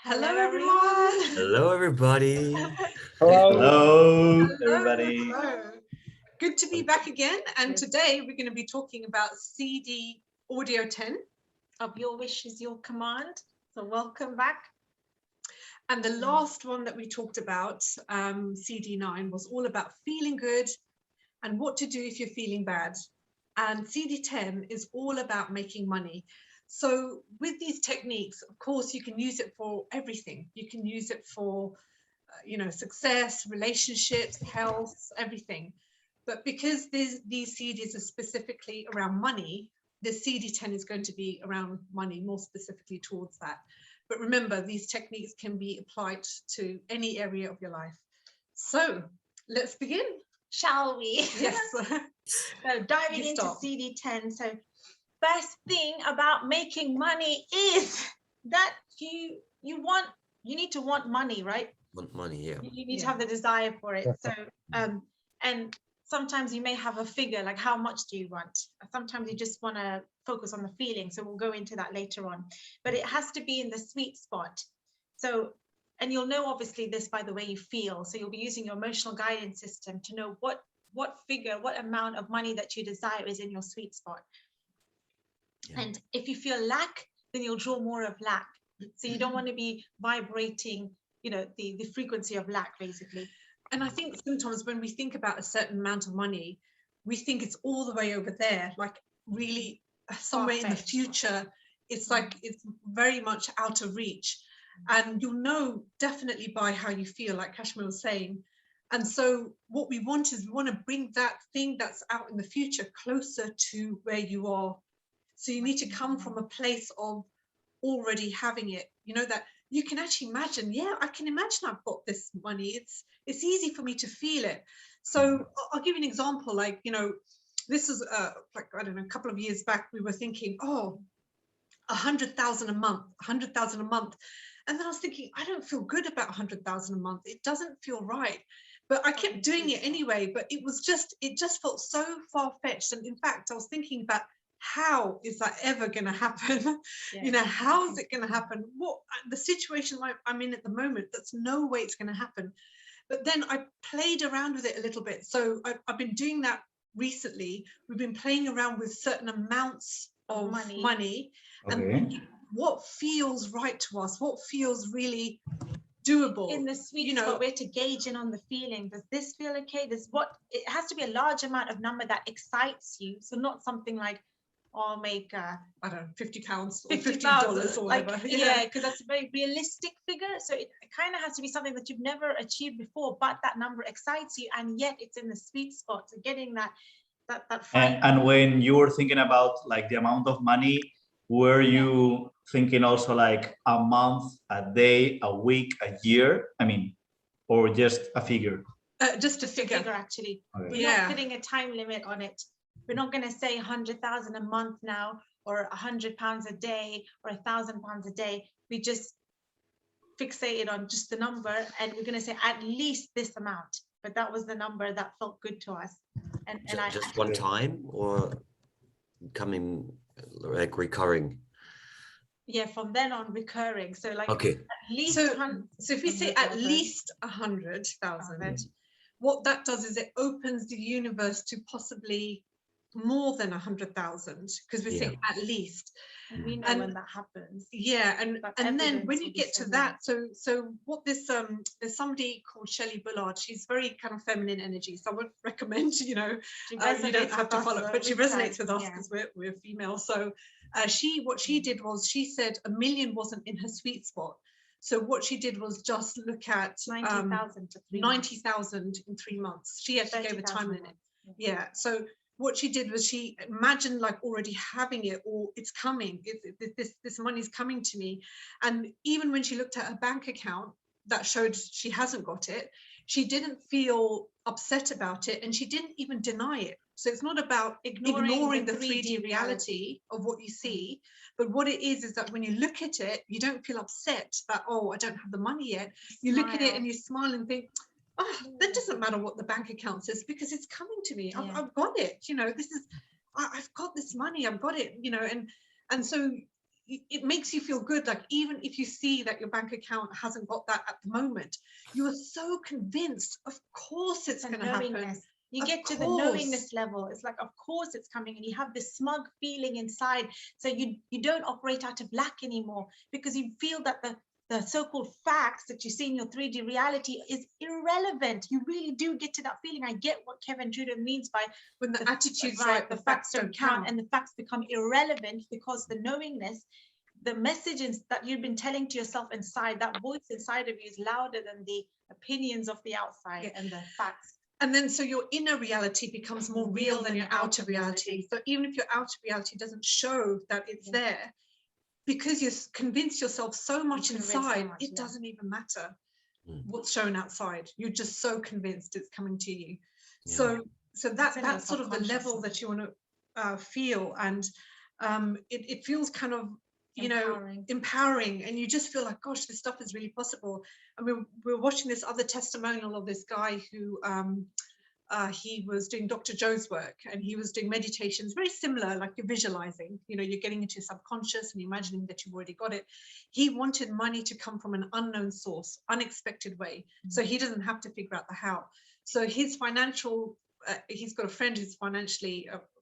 Hello, everyone. Hello, everybody. Hello, everybody. Hello. Good to be back again. And today we're going to be talking about CD Audio 10. Of Your Wish is Your Command. So welcome back. And the last one that we talked about, CD 9, was all about feeling good and what to do if you're feeling bad. And CD 10 is all about making money. So with these techniques, of course, you can use it for everything. You can use it for, success, relationships, health, everything. But because these CDs are specifically around money, the CD 10 is going to be around money, more specifically towards that. But remember, these techniques can be applied to any area of your life. So let's begin. Shall we? Yes. So diving into start. CD 10. So best thing about making money is that you need to want money, right? Want money, yeah. You need to have the desire for it. So and sometimes you may have a figure, like how much do you want? Sometimes you just want to focus on the feeling. So we'll go into that later on. But it has to be in the sweet spot. So, and you'll know obviously this by the way you feel. So you'll be using your emotional guidance system to know what figure, what amount of money that you desire is in your sweet spot. Yeah. And if you feel lack, then you'll draw more of lack. So you don't want to be vibrating, the frequency of lack, basically. And I think sometimes when we think about a certain amount of money, we think it's all the way over there, like really somewhere in the future. It's like it's very much out of reach. And you'll know definitely by how you feel, like Kashmeer was saying. And so what we want is we want to bring that thing that's out in the future closer to where you are. So you need to come from a place of already having it, that you can actually imagine, I can imagine I've got this money. It's easy for me to feel it. So I'll give you an example, this is a couple of years back, we were thinking, 100,000 a month, 100,000 a month. And then I was thinking, I don't feel good about 100,000 a month. It doesn't feel right. But I kept doing it anyway, but it just felt so far-fetched. And in fact, I was thinking about how is that ever going to happen? Yeah. How is it going to happen? What the situation I'm in at the moment, that's no way it's going to happen. But then I played around with it a little bit. So I've been doing that recently. We've been playing around with certain amounts of money and what feels right to us, what feels really doable. In the sweet spot, we're to gauge in on the feeling. Does this feel okay? It has to be a large amount of number that excites you. So not something like, I'll make I don't know, £50 or $50 or whatever. Because that's a very realistic figure. So it kind of has to be something that you've never achieved before, but that number excites you, and yet it's in the sweet spot. So getting that and when you were thinking about like the amount of money, were you thinking also like a month, a day, a week, a year? I mean, or just a figure? Just a figure, actually. Okay. We're not putting a time limit on it. We're not going to say 100,000 a month now, or £100 a day, or £1,000 a day. We just fixated on just the number, and we're going to say at least this amount. But that was the number that felt good to us. And just one time, or coming like recurring? Yeah, from then on recurring. So like at least. So if we say at least 100,000, what that does is it opens the universe to possibly more than 100,000, because we're saying at least. And we know when that happens. Yeah, and then when you get to that, so what this there's somebody called Shelley Bullard. She's very kind of feminine energy, so I would recommend you don't have to follow, but she resonates with us because we're female. So what she did was she said 1 million wasn't in her sweet spot. So what she did was just look at 90,000 in 3 months. She actually gave a time limit. Yeah. So what she did was she imagined like already having it, or it's coming. This money's coming to me. And even when she looked at her bank account that showed she hasn't got it, she didn't feel upset about it, and she didn't even deny it. So it's not about ignoring the 3D reality of what you see, but what it is that when you look at it, you don't feel upset that, I don't have the money yet. You look at it and you smile and think, that doesn't matter what the bank account says, because it's coming to me. I've got it. I've got this money. I've got it. And so it makes you feel good. Like even if you see that your bank account hasn't got that at the moment, you are so convinced, of course it's going to happen. You get to the knowingness level. It's like, of course it's coming, and you have this smug feeling inside. So you don't operate out of lack anymore, because you feel that the so-called facts that you see in your 3D reality is irrelevant. You really do get to that feeling. I get what Kevin Trudeau means by when the attitude's right, right, the facts don't count, and the facts become irrelevant, because the knowingness, the messages that you've been telling to yourself inside, that voice inside of you is louder than the opinions of the outside and the facts. And then so your inner reality becomes more real than your outer reality. So even if your outer reality doesn't show that it's there, because you convince yourself so much inside, it doesn't even matter what's shown outside. You're just so convinced it's coming to you. So that's sort of the level that you want to feel, and it feels kind of, you know, empowering, and you just feel like, gosh, this stuff is really possible. And we were watching this other testimonial of this guy who he was doing Dr. Joe's work, and he was doing meditations very similar, like you're visualizing, you know, you're getting into your subconscious and imagining that you've already got it. He wanted money to come from an unknown source, unexpected way, so he doesn't have to figure out the how. So his financial he's got a friend who's a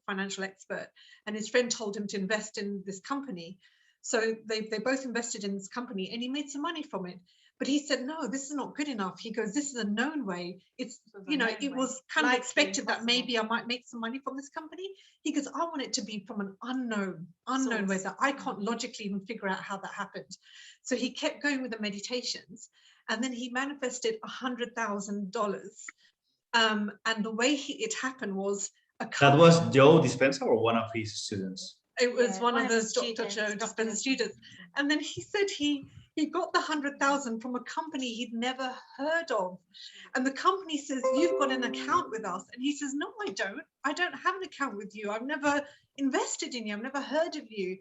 financial expert, and his friend told him to invest in this company. So they both invested in this company, and he made some money from it. But he said, no, this is not good enough. He goes, this is a known way. It's, you know, it was kind of expected that maybe I might make some money from this company. He goes, I want it to be from an unknown way that I can't logically even figure out how that happened. So he kept going with the meditations, and then he manifested $100,000. And the way it happened was that was Joe Dispenza or one of his students? It was one of those Dr. Joe Dispenza students. And then he said he got the 100,000 from a company he'd never heard of. And the company says, you've got an account with us. And he says, no, I don't. I don't have an account with you. I've never invested in you. I've never heard of you.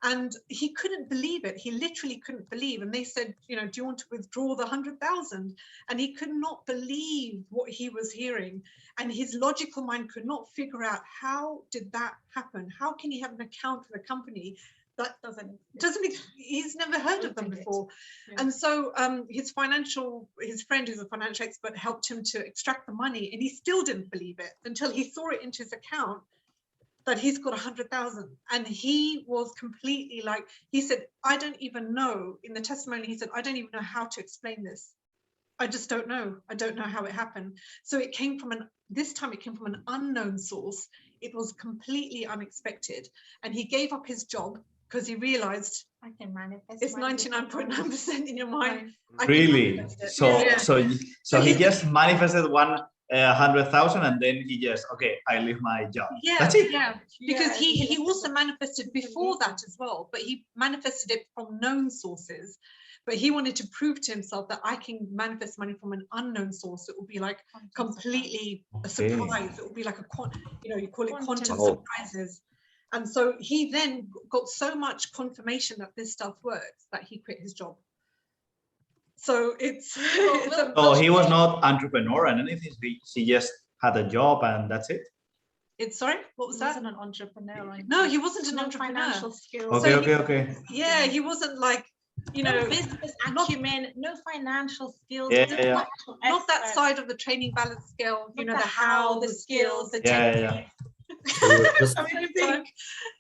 And he couldn't believe it. He literally couldn't believe. And they said, you know, do you want to withdraw the 100,000? And he could not believe what he was hearing. And his logical mind could not figure out, how did that happen? How can he have an account with a company that he's never heard of them before? And so his friend who's a financial expert helped him to extract the money, and he still didn't believe it until he saw it into his account that he's got 100,000. And he was completely like, he said, I don't even know, in the testimony he said, I don't even know how to explain this. I just don't know. I don't know how it happened. So it came from this time it came from an unknown source. It was completely unexpected. And he gave up his job because he realized, I can manifest. It's 99.9% in your mind. Really? So he just manifested 100,000, and then he just, okay, I leave my job. Yeah, that's it. Yeah, because he also manifested before that as well, but he manifested it from known sources. But he wanted to prove to himself that I can manifest money from an unknown source. It will be like completely a surprise. It will be like you call it quantum surprises. And so he then got so much confirmation that this stuff works that he quit his job. So it's he was not entrepreneur and anything. He just had a job and that's it. Sorry, what was that? He wasn't an entrepreneur. No, he wasn't an entrepreneur. Financial skills. Okay. Yeah, he wasn't like, no business acumen, no financial skills. Not that side of the training balance scale. You know, the how, the skills, the technique. It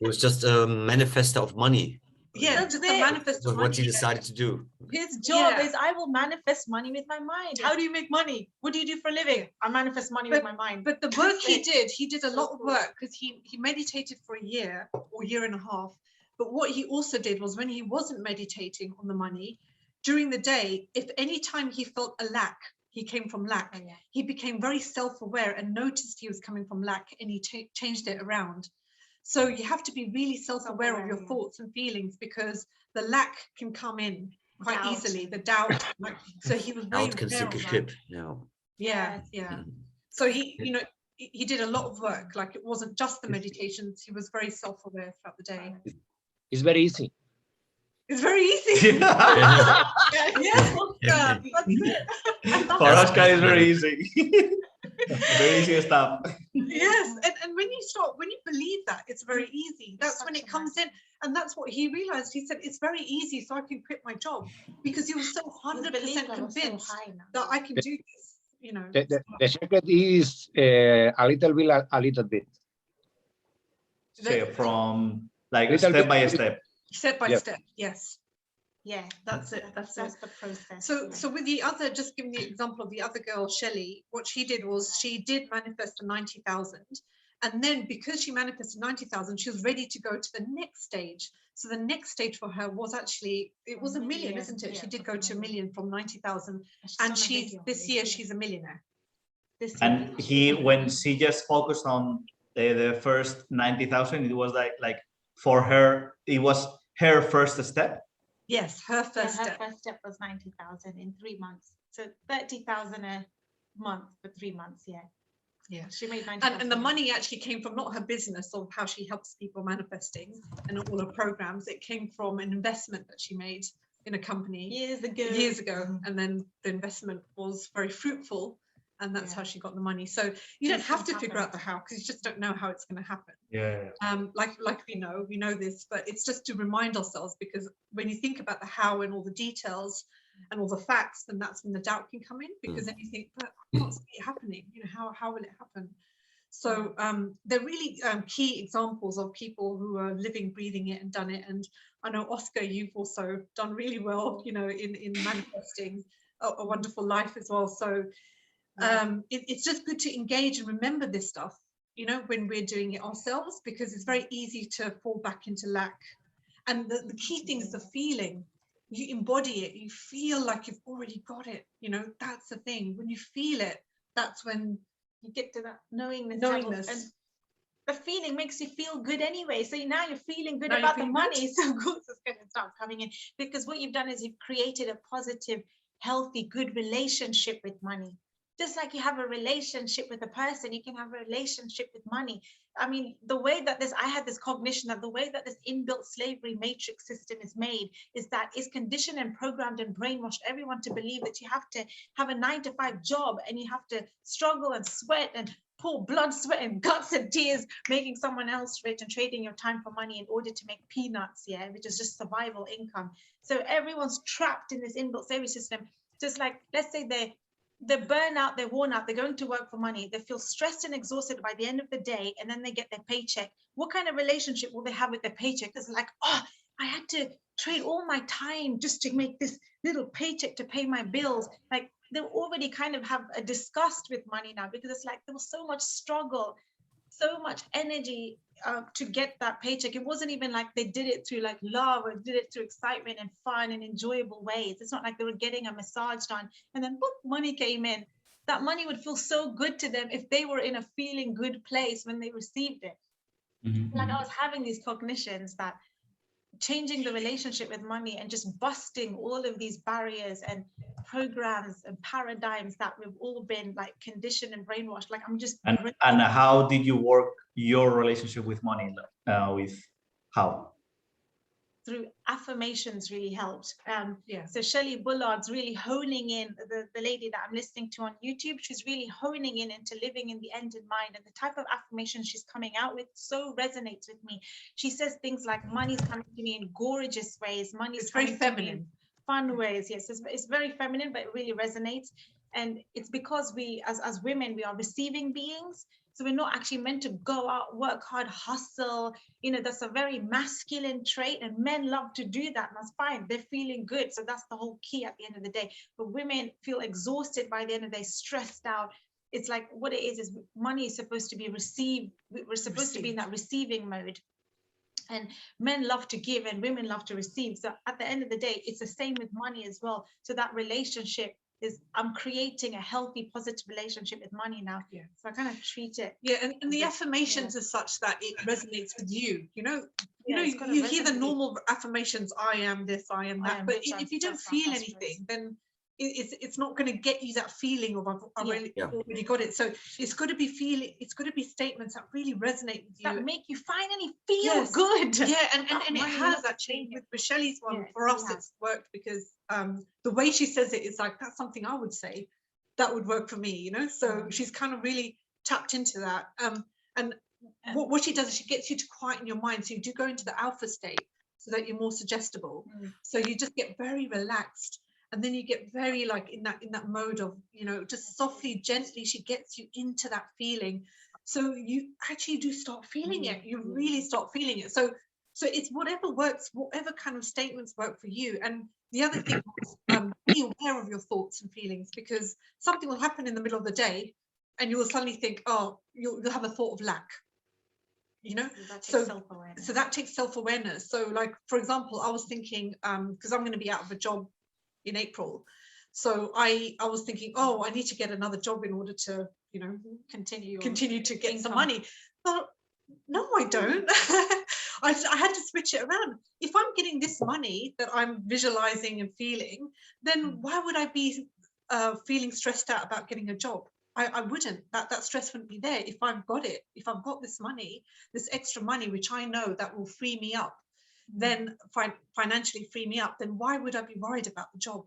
was just a manifester of money. Yeah, just a manifest of money. What he decided to do. His job is, I will manifest money with my mind. How do you make money? What do you do for a living? I manifest money with my mind. But the work he did a lot of work, because he meditated for a year or year and a half. But what he also did was, when he wasn't meditating on the money, during the day, if any time he felt a lack, he came from lack, he became very self-aware and noticed he was coming from lack, and he changed it around. So you have to be really self-aware of your thoughts and feelings, because the lack can come in quite easily, the doubt. So he was very Doubt can sink a ship now. Yeah. So he did a lot of work. Like, it wasn't just the meditations. He was very self-aware throughout the day. It's very easy. It's very easy. For us guys, it's very easy. Very easy stuff. Yes, and when you believe that, it's very easy. That's when it comes in. And that's what he realized. He said, it's very easy, so I can quit my job, because he was so 100% convinced that I can do this, you know. The secret is a little bit. So from like Little step bit. by step. Step by Yes. step, yes. Yeah, That's it. That's it. the process. So with the other, just giving the example of the other girl, Shelley, what she did was she did manifest a 90,000. And then because she manifested 90,000, she was ready to go to the next stage. So the next stage for her was actually, it was a million, isn't it? She did go to a million from 90,000. And this year she's a millionaire. This year. And when she just focused on the first 90,000, it was like for her, it was her first step. Yes, her first her step. first step was 90,000 in 3 months. So 30,000 a month for 3 months. Yeah. Yeah. She made 90,000. And the money actually came from not her business of how she helps people manifesting and all her programs. It came from an investment that she made in a company years ago. And then the investment was very fruitful. And that's how she got the money. So you don't have to figure out the how, because you just don't know how it's going to happen. Yeah. Like we know this, but it's just to remind ourselves, because when you think about the how and all the details and all the facts, then that's when the doubt can come in, because then you think, but I can't see it happening. You know, how will it happen? So they're really key examples of people who are living, breathing it and done it. And I know, Oscar, you've also done really well, you know, in manifesting a wonderful life as well. So it's just good to engage and remember this stuff, you know, when we're doing it ourselves, because it's very easy to fall back into lack. And the key thing is the feeling. You embody it, you feel like you've already got it, you know. That's the thing. When you feel it, that's when you get to that knowingness. And the feeling makes you feel good anyway. So now you're feeling good about the money. So of course it's going to start coming in, because what you've done is you've created a positive, healthy, good relationship with money. Just like you have a relationship with a person, you can have a relationship with money. I mean, the way that I had this cognition that the way that this inbuilt slavery matrix system is made is that it's conditioned and programmed and brainwashed everyone to believe that you have to have a 9-to-5 job and you have to struggle and sweat and pour blood, sweat and guts and tears, making someone else rich and trading your time for money in order to make peanuts, which is just survival income. So everyone's trapped in this inbuilt slavery system. Just like, let's say they're burnt out, they're worn out, they're going to work for money, they feel stressed and exhausted by the end of the day, and then they get their paycheck. What kind of relationship will they have with their paycheck? It's like, oh, I had to trade all my time just to make this little paycheck to pay my bills. Like, they already kind of have a disgust with money now, because it's like there was so much struggle, so much energy to get that paycheck. It wasn't even like they did it through like love or did it through excitement and fun and enjoyable ways. It's not like they were getting a massage done and then boop, money came in. That money would feel so good to them if they were in a feeling good place when they received it. Like I was having these cognitions that changing the relationship with money and just busting all of these barriers and programs and paradigms that we've all been like conditioned and brainwashed. Like I'm just and how did you work your relationship with money? With how? Through affirmations really helped. So Shelley Bullard's really honing in, the lady that I'm listening to on YouTube, she's really honing in into living in the end in mind, and the type of affirmation she's coming out with so resonates with me. She says things like, money's coming to me in gorgeous ways, money's very feminine, fun ways. Yes, it's very feminine, but it really resonates. And it's because we as women, we are receiving beings. So we're not actually meant to go out, work hard, hustle. You know, that's a very masculine trait, and men love to do that. And that's fine. They're feeling good. So that's the whole key at the end of the day. But women feel exhausted by the end of the day, stressed out. It's like what it is money is supposed to be received. We're supposed to be in that receiving mode. And men love to give and women love to receive. So at the end of the day, it's the same with money as well. So that relationship is, I'm creating a healthy, positive relationship with money now. So I kind of treat it. And the affirmations are such that it resonates with you. You hear the normal affirmations, I am this, I am that. But if you don't feel anything, then it's not going to get you that feeling of I've already got it. So it's got to be statements that really resonate with you, that make you finally feel good. And it has actually with Shelley's one. For us, it's worked because the way she says it is like, that's something I would say. that would work for me, you know. So she's kind of really tapped into that. And what she does is she gets you to quieten your mind, so you do go into the alpha state so that you're more suggestible. So you just get very relaxed, and then you get very like in that mode of, you know, just softly, gently she gets you into that feeling, so you actually do start feeling it. You really start feeling it. So it's whatever works, whatever kind of statements work for you. And the other thing is, be aware of your thoughts and feelings, because something will happen in the middle of the day and you will suddenly think, oh, you'll have a thought of lack, you know. So that takes self-awareness. So like, for example, I was thinking, because I'm going to be out of a job in April, so I was thinking, oh, I need to get another job in order to, you know, continue to get some money. But no, I don't. I had to switch it around. If I'm getting this money that I'm visualizing and feeling, then why would I be feeling stressed out about getting a job? I wouldn't. That stress wouldn't be there if I've got it. If I've got this money, this extra money, which I know that will free me up, then financially free me up, then why would I be worried about the job,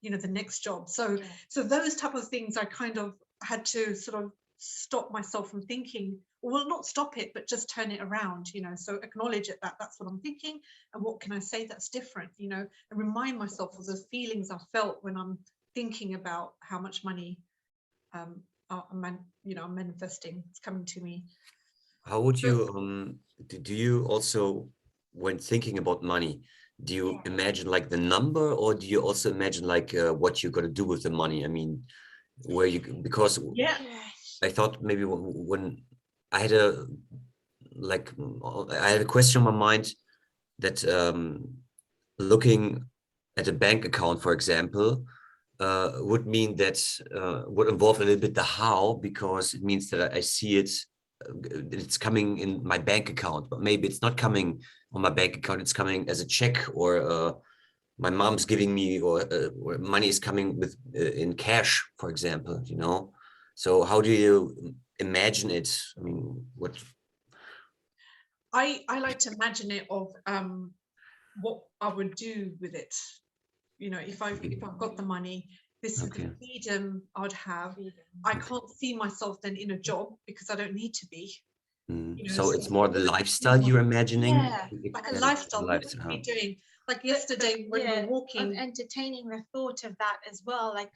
you know, the next job? So those type of things I kind of had to sort of stop myself from thinking, well, not stop it, but just turn it around, you know. So acknowledge it, that's what I'm thinking, and what can I say that's different, you know, and remind myself of the feelings I felt when I'm thinking about how much money I'm manifesting, it's coming to me. How would you do you also, when thinking about money, do you imagine like the number, or do you also imagine like what you're going to do with the money? I mean, where you, because I thought maybe when I had a question in my mind that looking at a bank account, for example, would mean that would involve a little bit the how, because it means that I see it, it's coming in my bank account, but maybe it's not coming on my bank account, it's coming as a check, or my mom's giving me, or money is coming with in cash, for example, you know. So how do you imagine it? I mean, what I like to imagine it of what I would do with it. You know, if I've got the money, this is the freedom I'd have. I can't see myself then in a job because I don't need to be. You know, so it's more the lifestyle you're imagining. Like a lifestyle. What would we be doing? Like yesterday when we were walking, entertaining the thought of that as well. Like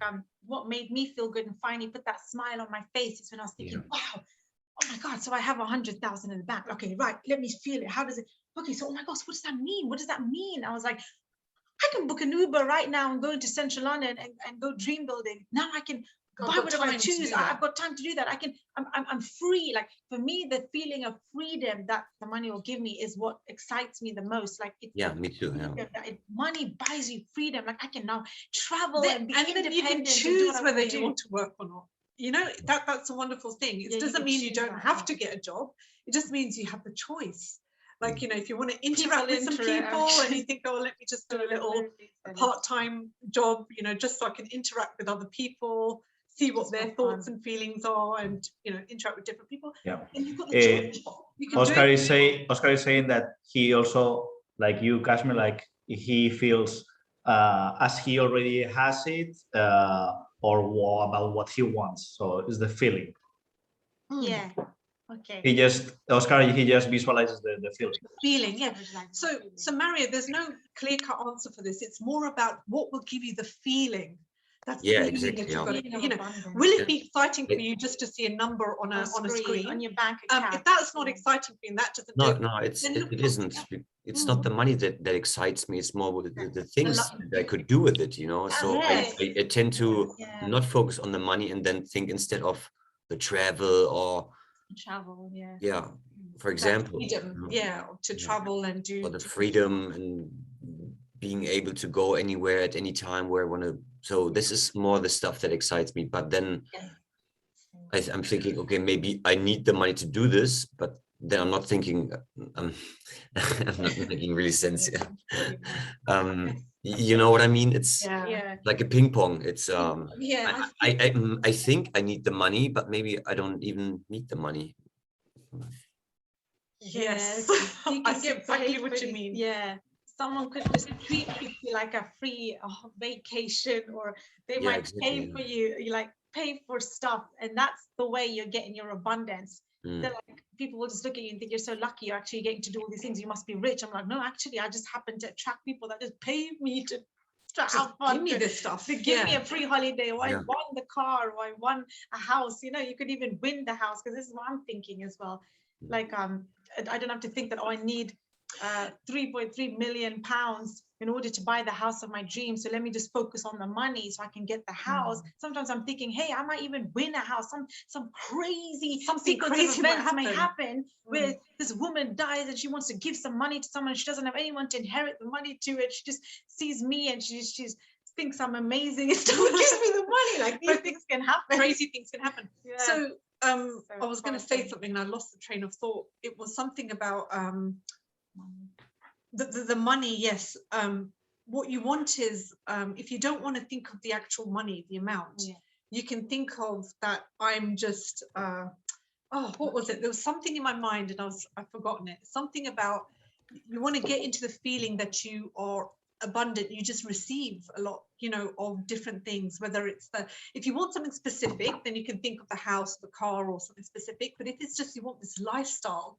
what made me feel good and finally put that smile on my face is when I was thinking, wow, oh my God, so I have 100,000 in the bank. Okay, right, let me feel it. How does it? Okay, so oh my gosh, what does that mean? What does that mean? I was like, I can book an Uber right now and go into central London and go dream building. Now I can buy whatever I choose. I've got time to do that. I'm free. Like for me, the feeling of freedom that the money will give me is what excites me the most. Like me too. Money buys you freedom. Like I can now travel and be independent. And you can choose whether you want to work or not. You know, that's a wonderful thing. It doesn't mean you don't have to get a job. It just means you have the choice. Like, you know, if you want to interact with some people and you think, oh, let me just do a little part-time job, you know, just so I can interact with other people, see what their thoughts and feelings are, and, you know, interact with different people. And you've got the choice. Oscar is saying that he also, like you, Kashmir, like he feels as he already has it, or about what he wants. So it's the feeling. Yeah. Okay. He just visualizes the feeling. Feeling, yeah. So Maria, there's no clear-cut answer for this. It's more about what will give you the feeling. That's exactly. You know, will it be exciting for you just to see a number on a screen on your bank account? If that's not exciting for you, and that doesn't it isn't. It's not the money that excites me. It's more the things that I could do with it, you know. So I tend to not focus on the money and then think instead of the travel or for example, freedom, to travel and do, or the freedom and being able to go anywhere at any time where I want to. So this is more the stuff that excites me. But then I'm thinking, okay, maybe I need the money to do this, but then I'm not thinking, I'm not making really sense. You know what I mean? It's like a ping pong. It's I think I need the money, but maybe I don't even need the money. Yes, I get exactly what you mean. someone could just treat you to like a free vacation, or they Yeah, might exactly. pay for you like pay for stuff, and that's the way you're getting your abundance. They're like, people will just look at you and think you're so lucky, you're actually getting to do all these things, you must be rich. I'm like, no, actually I just happen to attract people that just pay me to have fun, give me this stuff, to give me a free holiday, or I Yeah. won the car, or I won a house. You know, you could even win the house, because this is what I'm thinking as well. Like I don't have to think that, oh, I need 3.3 million pounds in order to buy the house of my dreams, so let me just focus on the money so I can get the house. Sometimes I'm thinking, hey, I might even win a house. Some crazy Something sequence crazy of might events may happen. happen where this woman dies and she wants to give some money to someone, she doesn't have anyone to inherit the money to it, she just sees me and she's thinks I'm amazing and still gives me the money. Like, these things can happen. Crazy things can happen. Yeah. So I was going to say powerful. something and I lost the train of thought. It was something about the money. Yes. What you want is, if you don't want to think of the actual money, the amount, you can think of that I'm just, what was it? There was something in my mind and I've forgotten it. Something about, you want to get into the feeling that you are abundant, you just receive a lot, you know, of different things, whether it's if you want something specific, then you can think of the house, the car, or something specific. But if it's just, you want this lifestyle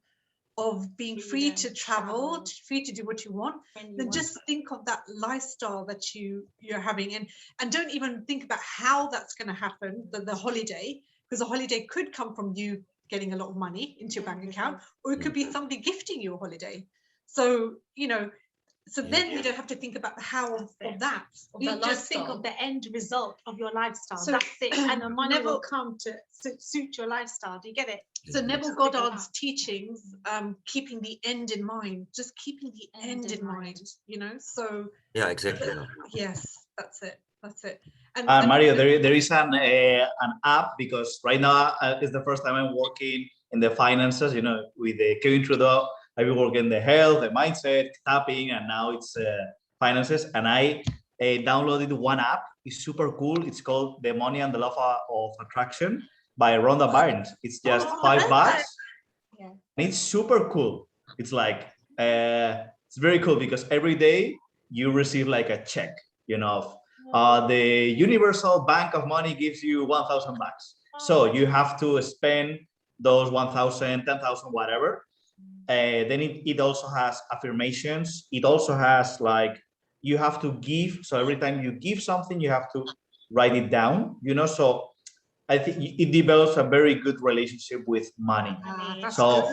of being free to travel, free to do what you want, then just think of that lifestyle that you're having, and don't even think about how that's going to happen, the holiday, because a holiday could come from you getting a lot of money into your bank account, or it could be somebody gifting you a holiday. So, you know, so then you don't have to think about the how of that. You just think of the end result of your lifestyle. So that's it. And the money will come to suit your lifestyle. Do you get it? So Neville Goddard's teachings, keeping the end in mind, just keeping the end in mind, you know. So Yeah, exactly. yes, that's it. That's it. And Mario, there is an app, because right now it's the first time I'm working in the finances, you know, with the Kevin Trudeau. I've been working the health, the mindset, tapping, and now it's finances. And I downloaded one app. It's super cool. It's called The Money and the Law of Attraction by Rhonda Byrne. It's just $5. Yeah. And it's super cool. It's like, it's very cool because every day you receive like a check, you know, the Universal Bank of Money gives you $1,000. So you have to spend those 1,000, 10,000, whatever. Then it also has affirmations. It also has like, you have to give. So every time you give something, you have to write it down, you know. So I think it develops a very good relationship with money. So,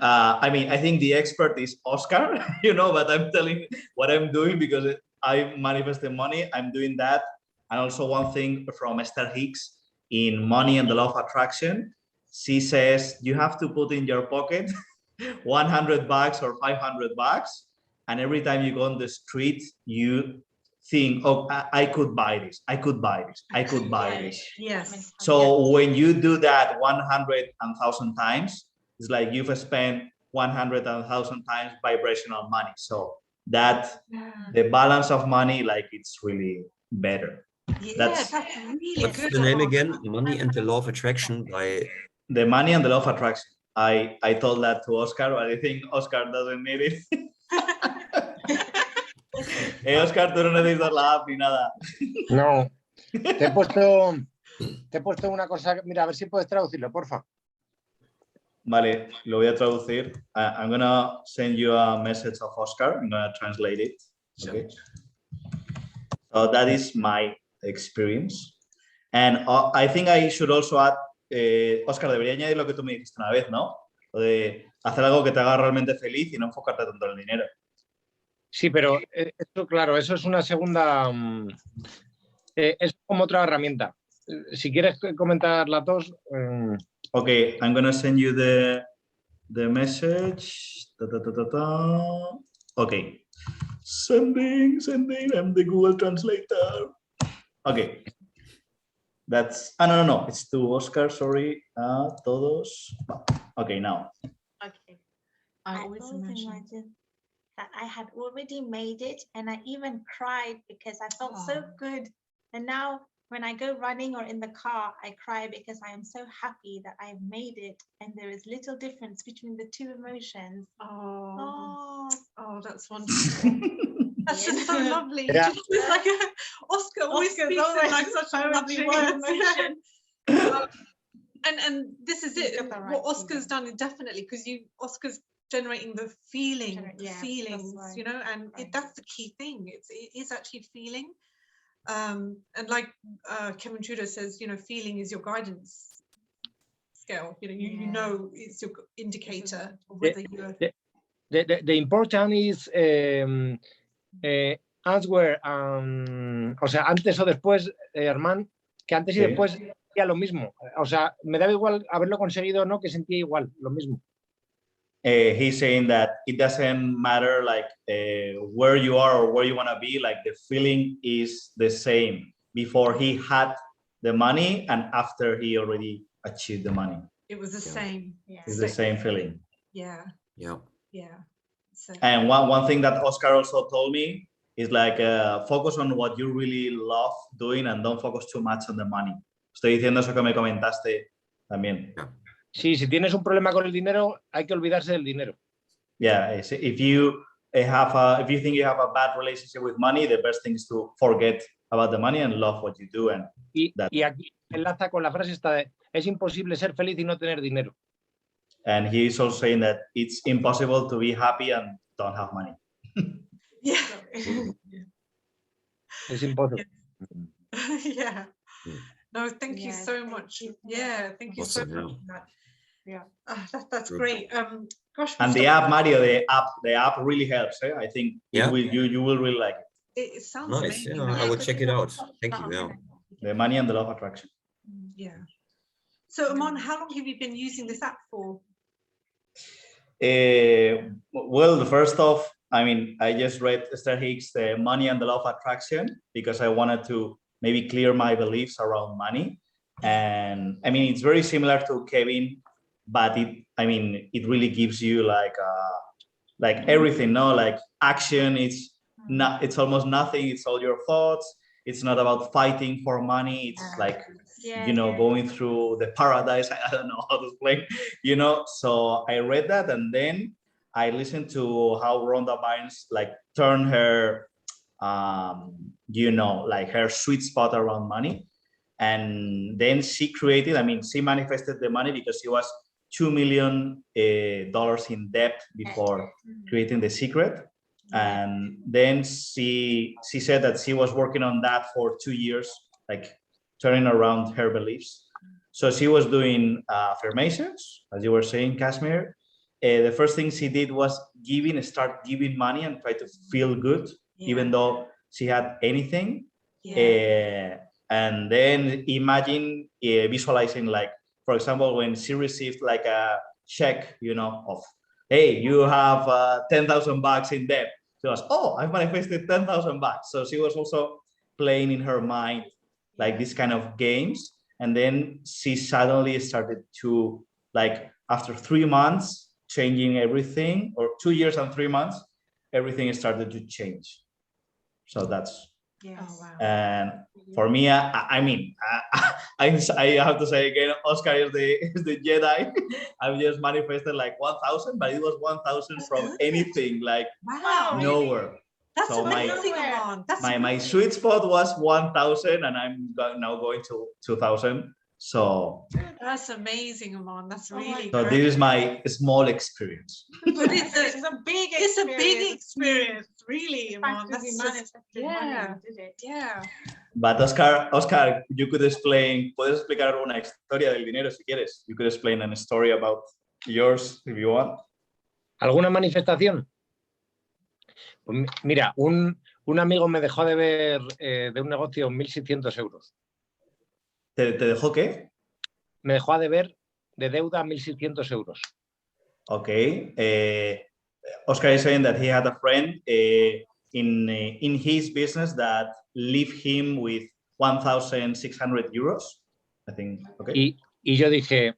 I mean, I think the expert is Oscar, you know, but I'm telling what I'm doing because I manifest the money. I'm doing that. And also one thing from Esther Hicks in Money and the Law of Attraction, she says you have to put in your pocket $100 or $500, and every time you go on the street, you think, oh, I could buy this, I could buy this, I could buy this. Yes. So when you do that 100 and 1,000 times, it's like you've spent 100 and 1,000 times vibrational money. So that the balance of money, like, it's really better. Yeah, that's really What's good. the name again? Money and the Law of Attraction by The Money and the Law of Attraction. I told that to Oscar, but I think Oscar doesn't need it. Oscar, tú no necesitas la app ni nada. No, te he puesto una cosa, mira, a ver si puedes traducirlo, porfa. Vale, lo voy a traducir. I'm gonna send you a message of Oscar. I'm gonna translate it. Okay. So that is my experience. And I think I should also add, Oscar, debería añadir lo que tú me dijiste una vez, ¿no? Lo de hacer algo que te haga realmente feliz y no enfocarte tanto en el dinero. Sí, pero eso, claro, eso es una segunda, es como otra herramienta. Si quieres comentar las dos. Okay, I'm gonna send you the message. Okay, sending. I'm the Google translator. Okay, that's. No. It's to Oscar. Sorry, todos. Okay, now. Okay. I always imagine that I had already made it, and I even cried because I felt so good. And now when I go running or in the car, I cry because I am so happy that I've made it, and there is little difference between the two emotions. Oh, that's wonderful. That's just so lovely. Yeah. It's like Oscar always speaks in like such a lovely words. And this is it. What Oscar's done is definitely because Oscar's generating the feelings, right. you know, and that's the key thing. It is actually feeling. And like Kevin Trudeau says, you know, feeling is your guidance scale. You know, you know it's your indicator of whether you're. The important is answer, o sea, antes o después, Armand, que antes y después sentía lo mismo. O sea, me daba igual haberlo conseguido o no, que sentía igual, lo mismo. He's saying that it doesn't matter like where you are or where you want to be, like the feeling is the same before he had the money and after he already achieved the money. It was the same. It's the same feeling. Yeah. So. And one thing that Oscar also told me is like focus on what you really love doing and don't focus too much on the money. Estoy diciendo eso que me comentaste también. Sí, si tienes un problema con el dinero, hay que olvidarse del dinero. Yeah, if you think you have a bad relationship with money, the best thing is to forget about the money and love what you do. And y aquí enlaza con la frase esta de, es imposible ser feliz y no tener dinero. And he is also saying that it's impossible to be happy and don't have money. Yeah. Es imposible. Yeah. No, thank you so much. Yeah, thank you so much for that. Yeah, that's great. Gosh. And the app, Mario, the app really helps. I think you will really like it. It sounds nice. amazing. Yeah, I will check it out. Thank you. Yeah. The money and the law of attraction. Yeah. So, Amon, how long have you been using this app for? Well, the first off, I mean, I just read Esther Hicks' The Money and the Law of Attraction because I wanted to maybe clear my beliefs around money. And I mean, it's very similar to Kevin, but it really gives you like everything, no? Like action, it's almost nothing. It's all your thoughts. It's not about fighting for money. It's like, going through the paradise. I don't know how to explain, So I read that and then I listened to how Rhonda Byrnes like turned her, like her sweet spot around money. And then she manifested the money because she was $2 million in debt before creating The Secret. And then she said that she was working on that for 2 years, like turning around her beliefs. So she was doing affirmations, as you were saying, Kashmeer. The first thing she did was start giving money and try to feel good, even though she had anything. And then imagine visualizing, like, for example, when she received like a check, of, hey, you have $10,000 in debt. She was, oh, I've manifested $10,000. So she was also playing in her mind like this kind of games. And then she suddenly started to, like, after 3 months, changing everything, or 2 years and 3 months, everything started to change. So that's, and for me, I have to say again, Oscar is the Jedi. I've just manifested like 1,000, but it was 1,000 from anything, like nowhere. That's so amazing, my sweet spot was 1,000, and I'm now going to 2,000. So that's amazing, Amon. That's really so great. this is my small experience. But it's a big experience, really, Amon. That's just, yeah. But Oscar, you could explain. Puedes explicar una historia del dinero si quieres. You could explain a story about yours if you want. ¿Alguna manifestación? Pues mira, un amigo me dejó de ver de un negocio 1.600 euros. ¿Te dejó qué? Me dejó de ver de deuda 1.600 euros. Okay. Oscar is saying that he had a friend in his business that left him with 1,600 euros, I think. Okay. Y yo dije,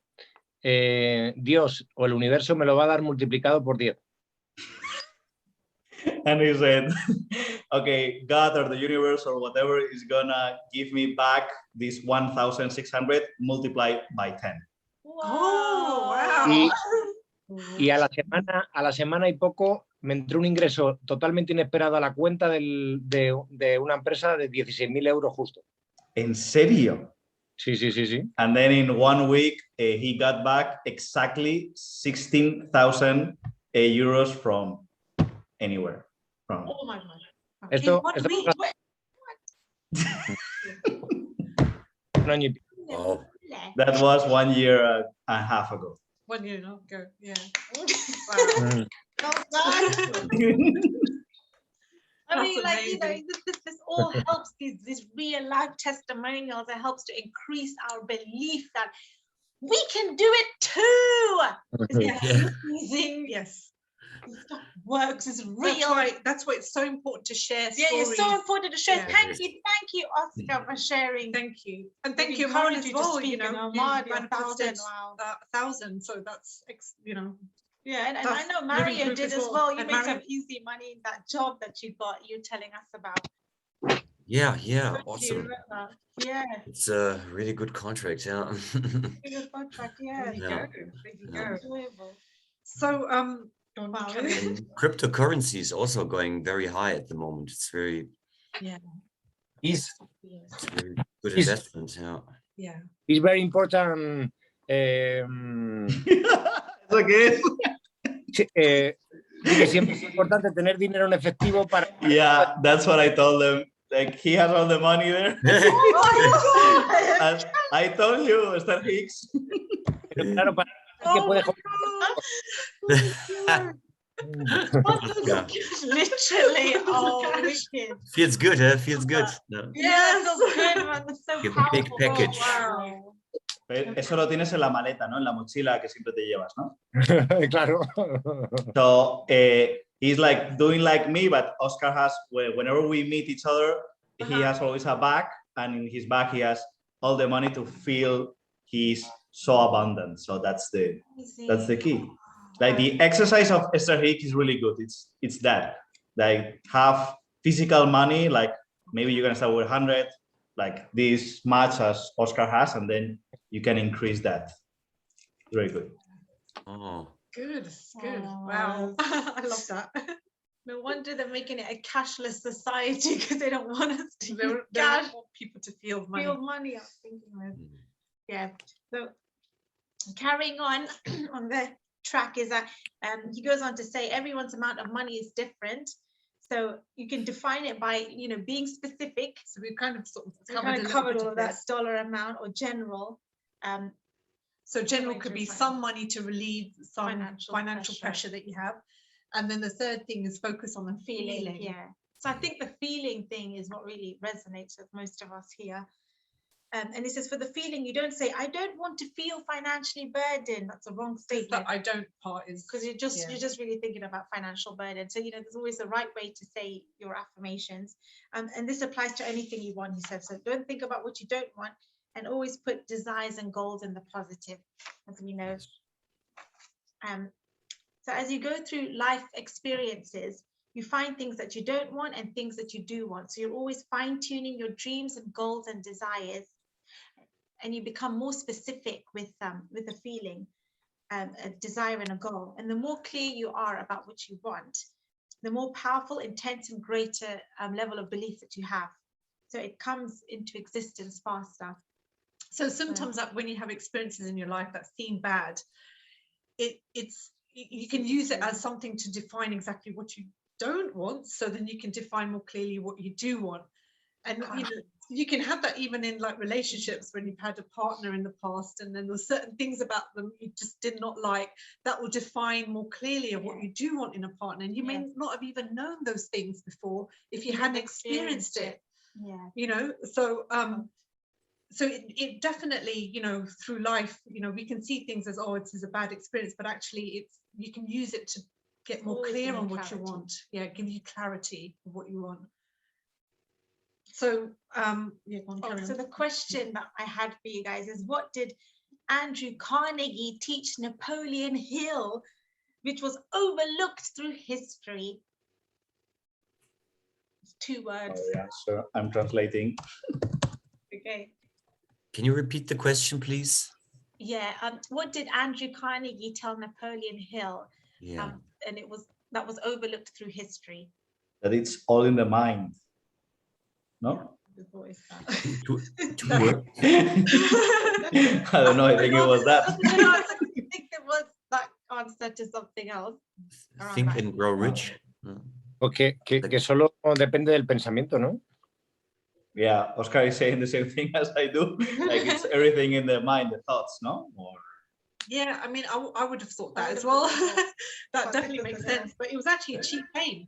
Dios o el universo me lo va a dar multiplicado por 10. And he said, okay, God or the universe or whatever is gonna give me back this 1,600 multiplied by 10. Oh, wow. Y a la semana y poco me entró un ingreso totalmente inesperado a la cuenta de una empresa de 16.000 euros justo. ¿En serio? Sí, sí, sí, sí. And then in 1 week, he got back exactly 16,000 euros from anywhere. From. Oh my God. Esto, In 1 esto week? un año y pico. Oh. That was 1 year and a half ago. 1 year ago, yeah. Mm. I mean, That's like, you know, amazing. this all helps, these real life testimonials. It helps to increase our belief that we can do it too. It's Yeah. amazing. Yes. Stuff works, it's real. That's why it's so important to share Yeah, stories. it's so important to share. Yeah. Thank you, Oscar, for sharing. Thank you. And thank We've you, Mara, encouraged as you to well. speak You know, in you Ahmadi, manifested 1,000, wow. 1,000. So that's, you know. Yeah, and I That's know living Mario proof did as as well. well. You And made some Mario- easy money in that job that you got, you're telling us about. Yeah, yeah, Don't you awesome. remember? Yeah, It's a really good contract, yeah. good contract, yeah. There you Yeah. go. There you Yeah. go. Enjoyable. So, Wow. And cryptocurrency is also going very high at the moment. It's very, Is it's a very good Is- investment, yeah. yeah. it's very important. ¿Eso qué es? Que siempre es importante tener dinero en efectivo para. Yeah, that's what I told them. Like, he has all the money there. And I told you, Mr. Hicks. Pero claro, para que puede Yeah. Literally, oh, wicked. Feels good, huh? Feels good. No. Yeah, it feels good, man. It's so Give a big powerful. package. Wow. Eso lo tienes en la maleta, ¿no? En la mochila que siempre te llevas, ¿no? Claro. So he's like doing like me, but Oscar has, whenever we meet each other, he has always a bag, and in his bag he has all the money to feel he's so abundant. So that's the key. Like the exercise of Esther Hicks is really good. It's that, like, have physical money, like maybe you're gonna start with 100, like this much as Oscar has, and then you can increase that. Very good. Oh. Good, good. Oh, Wow. I love that. No wonder they're making it a cashless society because they don't want us to They use don't cash. want people to feel money. Real money, I was thinking of. Mm. Yeah. So carrying on on the track is that he goes on to say everyone's amount of money is different. So you can define it by, you know, being specific. So we've kind of sort of We kind covered, of a covered little all bit of of that this. dollar amount or general. So general Way could to be define some money to relieve some Financial financial pressure. pressure that you have. And then the third thing is focus on the feeling. Yeah. So I think the feeling thing is what really resonates with most of us here. And it says for the feeling, you don't say, I don't want to feel financially burdened. That's a wrong Because statement. the I don't part is Because you're just really thinking about financial burden. So, you know, there's always the right way to say your affirmations. And this applies to anything you want, he said. So don't think about what you don't want, and always put desires and goals in the positive, as we know. So as you go through life experiences, you find things that you don't want and things that you do want. So you're always fine-tuning your dreams and goals and desires, and you become more specific with a feeling, a desire and a goal. And the more clear you are about what you want, the more powerful, intense, and greater level of belief that you have. So it comes into existence faster. so sometimes that when you have experiences in your life that seem bad, you can use it as something to define exactly what you don't want, so then you can define more clearly what you do want. And you know, you can have that even in like relationships when you've had a partner in the past and then there's certain things about them you just did not like, that will define more clearly of what you do want in a partner, and you may not have even known those things before if you hadn't experienced it. You know, so so it definitely, you know, through life, you know, we can see things as, oh, it is a bad experience, but actually you can use it to get more clear on what you want. Yeah, give you clarity of what you want. So so the question that I had for you guys is, what did Andrew Carnegie teach Napoleon Hill, which was overlooked through history? It's 2 words. Oh, yeah, so I'm translating. Okay. Can you repeat the question, please? Yeah. What did Andrew Carnegie tell Napoleon Hill? Yeah. And it was that was overlooked through history. That it's all in the mind. No? What is that? Two words. I don't know. I think it was that. I think it was that answer to something else. Think and grow rich. Porque que solo depende del pensamiento, ¿no? Yeah, Oscar is saying the same thing as I do. Like it's everything in the mind, the thoughts, no? Or... Yeah, I mean, I would have thought that as well. That definitely makes sense. But it was actually a cheap aim.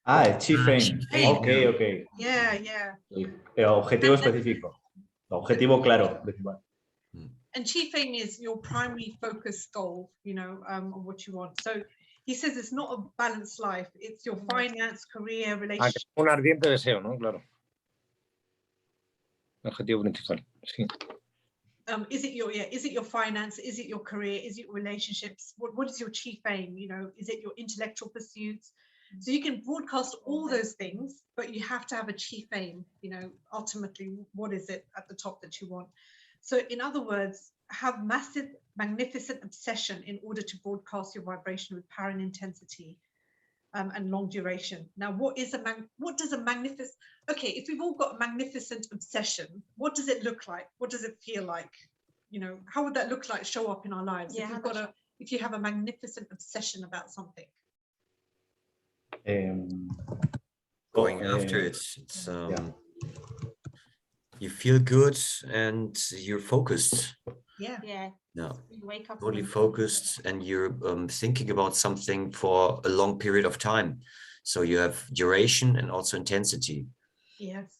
Ah, chief aim. aim. Okay, okay. Yeah, yeah. El objetivo específico. El objetivo claro. And chief aim is your primary focus goal, you know, on what you want. So he says it's not a balanced life. It's your finance, career, relationship. Un ardiente deseo, ¿no? Claro. Objetivo principal. Sí. Is it your finance? Is it your career? Is it your relationships? What is your chief aim? You know, is it your intellectual pursuits? So you can broadcast all those things, but you have to have a chief aim. You know, ultimately, what is it at the top that you want? So in other words, have massive, magnificent obsession in order to broadcast your vibration with power and intensity and long duration. Now, what does a magnificent, okay, if we've all got a magnificent obsession, what does it look like? What does it feel like? You know, how would that look like, show up in our lives? Yeah, if you have a magnificent obsession about something. Going after it, it's you feel good and you're focused. Yeah. No, You wake up totally focused, and you're thinking about something for a long period of time. So you have duration and also intensity. Yes.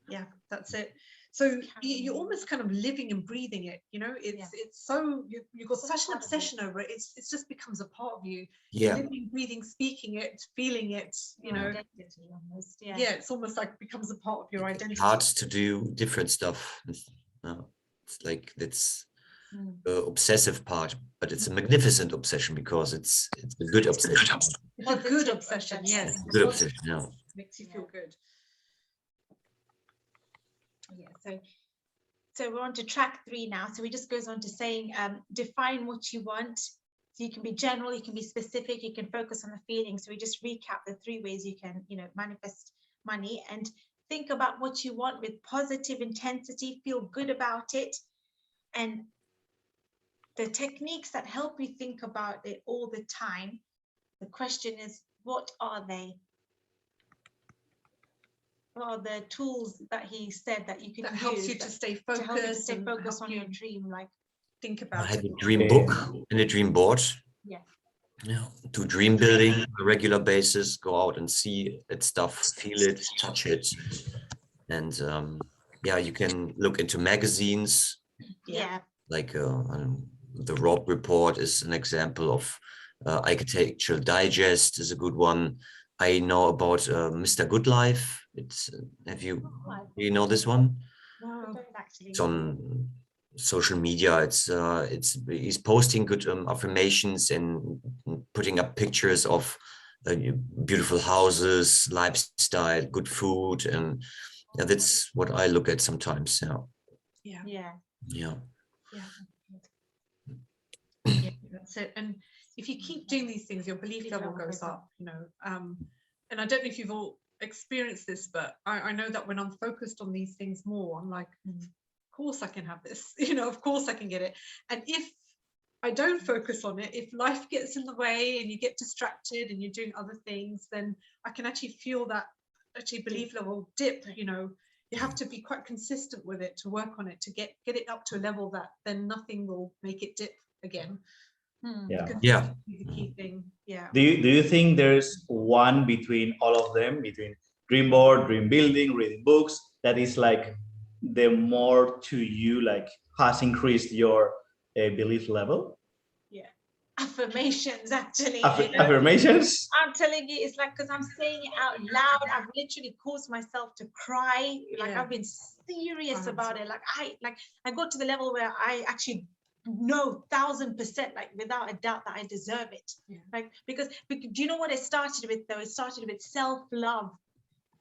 Yeah, that's it. So you're almost kind of living and breathing it, you know, it's so you've got such an obsession over it. It just becomes a part of you. Yeah. Living, breathing, speaking it, feeling it, you know. Almost, yeah, it's almost like becomes a part of your identity. Hard to do different stuff. It's like it's the obsessive part, but it's a magnificent obsession because it's a good obsession. It's a good obsession, yes. It's a good obsession, yeah. Makes you feel good. Yeah, so we're on to track 3 now. So he just goes on to saying, define what you want. So you can be general, you can be specific, you can focus on the feeling. So we just recap the 3 ways you can, you know, manifest money, and think about what you want with positive intensity, feel good about it. And the techniques that help you think about it all the time, the question is, what are they? What are the tools that he said that you can That use helps you to stay focused, to help you to stay and focused help on your you dream? Like, think I about have it. a dream book and a dream board. Yeah. Yeah. Do dream building on a regular basis. Go out and see it stuff, feel it, touch it, and yeah, you can look into magazines. Yeah. Like the Rob Report is an example of Architectural Digest is a good one. I know about Mr. Good Life. It's do you know this one? No, I don't actually. It's on social media. He's posting good affirmations and putting up pictures of beautiful houses, lifestyle, good food, and yeah, that's what I look at sometimes. Yeah, that's it. And if you keep doing these things, your belief level goes up, you know. And I don't know if you've all experienced this, but I know that when I'm focused on these things more, I'm like, of course I can have this, you know, of course I can get it. And if I don't focus on it, if life gets in the way and you get distracted and you're doing other things, then I can actually feel that belief level dip. You know, you have to be quite consistent with it to work on it, to get it up to a level that then nothing will make it dip again. Yeah. The key thing. Yeah. Do you think there's one between all of them, between dream board, dream building, reading books, that is like the more to you, like has increased your belief level? Yeah. Affirmations, actually. Affirmations? I'm telling you, it's like, because I'm saying it out loud, I've literally caused myself to cry. Like, I've been serious about it. Like I got to the level where I actually know 1000%, like without a doubt, that I deserve it. Like, because do you know what it started with though? It started with self-love.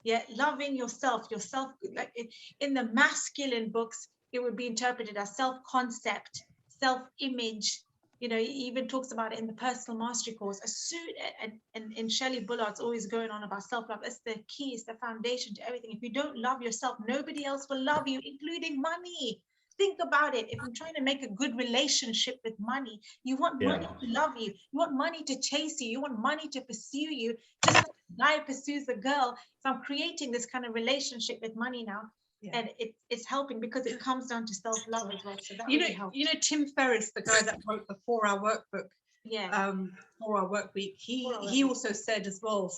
Yeah, loving yourself, like in the masculine books, it would be interpreted as self-concept, self-image, You know, he even talks about it in the personal mastery course. As soon and in Shelley Bullard's always going on about self-love. It's the key, it's the foundation to everything. If you don't love yourself, nobody else will love you, including money. Think about it. If I'm trying to make a good relationship with money, you want money to love you. You want money to chase you. You want money to pursue you. Just like the guy pursues the girl. So I'm creating this kind of relationship with money now. Yeah. And it's helping because it comes down to self-love as well. So that really helps. You know, Tim Ferriss, the guy that wrote the 4-Hour Workbook, 4-Hour Work Week, he also said as well,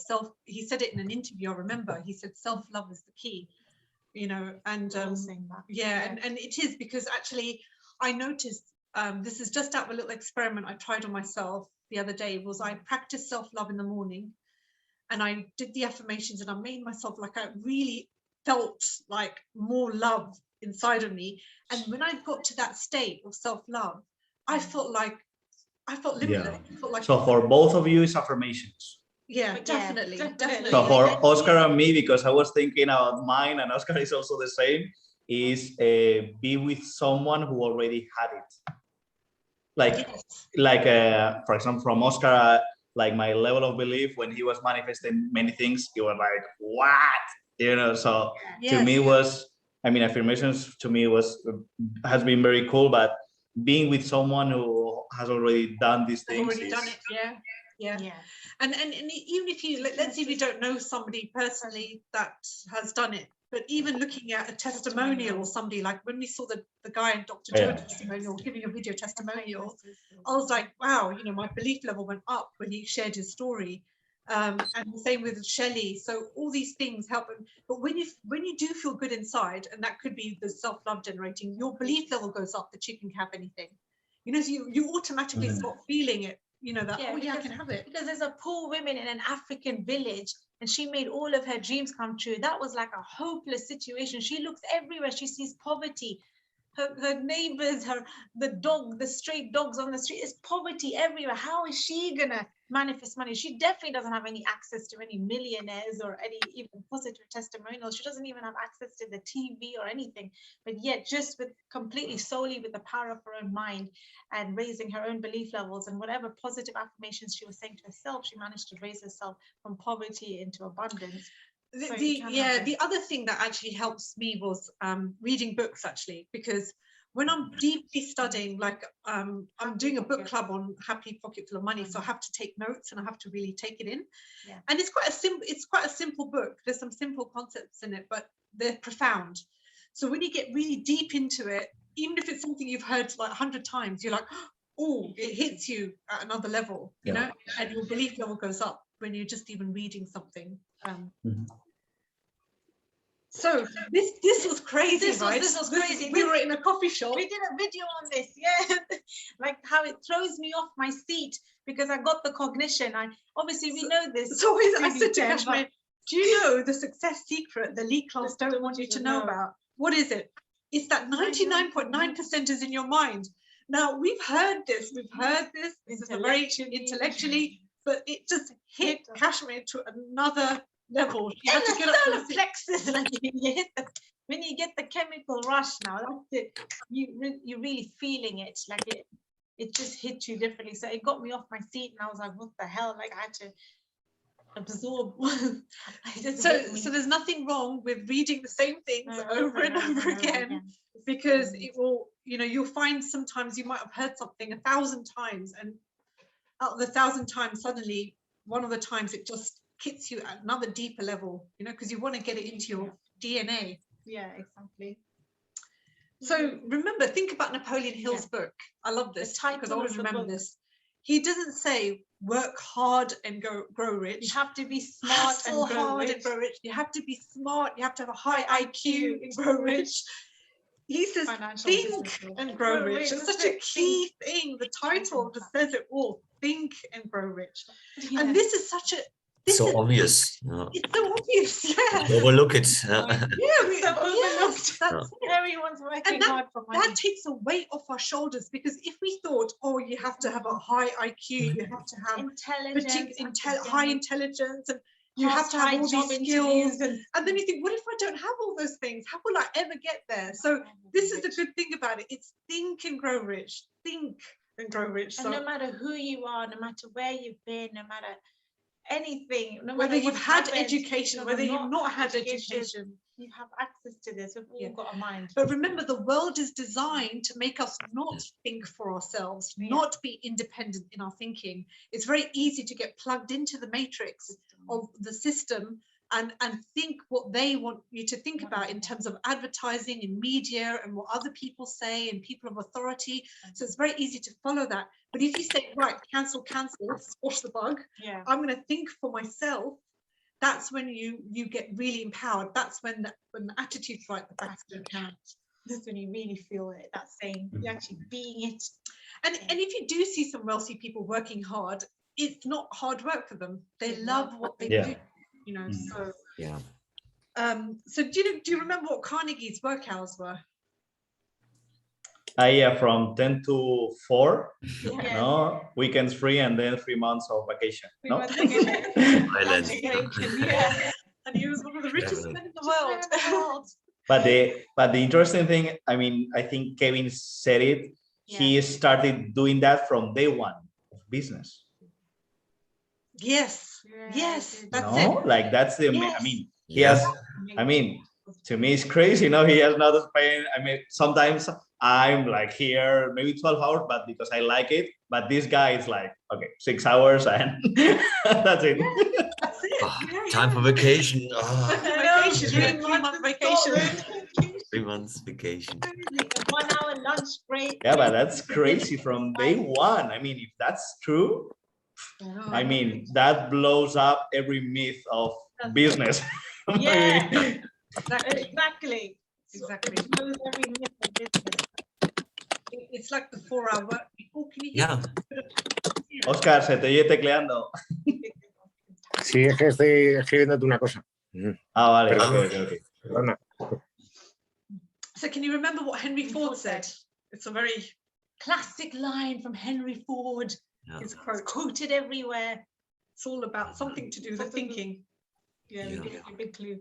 he said it in an interview, I remember, he said self-love is the key, you know, and and it is, because actually I noticed, this is just out of a little experiment I tried on myself the other day, was I practiced self-love in the morning and I did the affirmations and I made myself like I really felt like more love inside of me, and when I got to that state of self-love, I felt limitless. So for both of you, it's affirmations. Definitely. So for Oscar and me, because I was thinking about mine, and Oscar is also the same, is be with someone who already had it. Like for example, from Oscar, like my level of belief when he was manifesting many things, he was like, what? You know, so to me was, I mean, affirmations to me has been very cool, but being with someone who has already done these things. And even if you, let's say if you don't know somebody personally that has done it, but even looking at a testimonial or somebody, like when we saw the guy in Dr. Joe testimonial giving a video testimonial, I was like, wow, you know, my belief level went up when he shared his story. And the same with Shelley. So all these things help. But when you do feel good inside, and that could be the self-love generating, your belief level goes up that you can have anything. You know, so you automatically start feeling it. You know that I can have it. Because there's a poor woman in an African village, and she made all of her dreams come true. That was like a hopeless situation. She looks everywhere. She sees poverty. Her neighbors, the stray dogs on the street, is poverty everywhere. How is she gonna manifest money? She definitely doesn't have any access to any millionaires or any even positive testimonials. She doesn't even have access to the TV or anything. But yet, just solely with the power of her own mind and raising her own belief levels and whatever positive affirmations she was saying to herself, she managed to raise herself from poverty into abundance. The other thing that actually helps me was reading books, actually, because when I'm deeply studying, like I'm doing a book club on Happy Pocket Full of Money, so I have to take notes and I have to really take it in. And it's quite a simple book. There's some simple concepts in it, but they're profound. So when you get really deep into it, even if it's something you've heard like 100 times, you're like, oh, it hits you at another level, you know, and your belief level goes up when you're just even reading something. So this was crazy. This was crazy. We were in a coffee shop. We did a video on this, like how it throws me off my seat because I got the cognition. We know this. So I said to Kashmeer, do you know the success secret the elite class don't want you to know about? What is it? It's that 99.9% is in your mind. Now we've heard this. This is very intellectually, but it just hit Kashmeer to another level. You have to get up the plexus, like when you get the chemical rush. Now that's it. You're really feeling it, like it just hit you differently. So it got me off my seat, and I was like, "What the hell?" Like I had to absorb. So there's nothing wrong with reading the same things over and over again, because it will, you know, you'll find sometimes you might have heard something 1,000 times, and out of the 1,000 times, suddenly one of the times it just hits you at another deeper level, you know, because you want to get it into your DNA. Yeah, exactly. So remember, think about Napoleon Hill's book. I love this because I always remember this. He doesn't say work hard and grow rich. You have to be smart and grow rich. You have to be smart. You have to have a high IQ and grow rich. He says think and grow rich. It's such a key thing. The title just says it all. Think and grow rich. And this is such a obvious. It's so obvious, Overlook it. Everyone's working hard for money. That takes a weight off our shoulders, because if we thought, oh, you have to have a high IQ, you have to have high intelligence, and you have to have all these skills, and then you think, what if I don't have all those things? How will I ever get there? So this is the good thing about it. It's think and grow rich. Think. and grow rich. And So no matter who you are, no matter where you've been, no matter anything, no whether matter you've what's had happened, education, whether you've not had education, you have access to this. We've all got a mind. but remember, the world is designed to make us not think for ourselves, not be independent in our thinking. It's very easy to get plugged into the matrix of the system and think what they want you to think about in terms of advertising and media and what other people say and people of authority. So it's very easy to follow that. But if you say, right, cancel, squash the bug, I'm going to think for myself, that's when you get really empowered. That's when the attitude's right, the facts don't count. That's when you really feel it, that saying, you're actually being it. And if you do see some wealthy people working hard, it's not hard work for them. They love what they do, you know. So so do you remember what Carnegie's work hours were? Yeah, from 10 to 4, Yes. no, weekends free, and then 3 months of vacation. No? Island. And he was one of the richest men in the world. But the interesting thing, I mean, I think Kevin said it. He started doing that from day one of business. Yes, that's no? it. Like that's the. Yes. I mean, he has. I mean, to me, it's crazy. You know, he has not Spain. I mean, sometimes I'm like here maybe 12 hours, but because I like it. But this guy is like, okay, 6 hours and that's it. That's it. Time for vacation. Vacation, 3 month vacation. 3 months vacation. 1 hour lunch break. Yeah, but that's crazy from day one. I mean, if that's true, I mean, that blows up every myth of business. Yeah, Exactly. Exactly. Blows every myth of business. It's like the 4-hour work week. Oh, can you Yeah. Oscar, se te oye tecleando. Sí, es que estoy escribiéndote una cosa. Ah, vale. Perdona. Okay. Perdona. So can you remember what Henry Ford said? It's a very classic line from Henry Ford. Yeah. It's quoted everywhere. It's all about something to do with thinking. Yeah, we give you a big clue.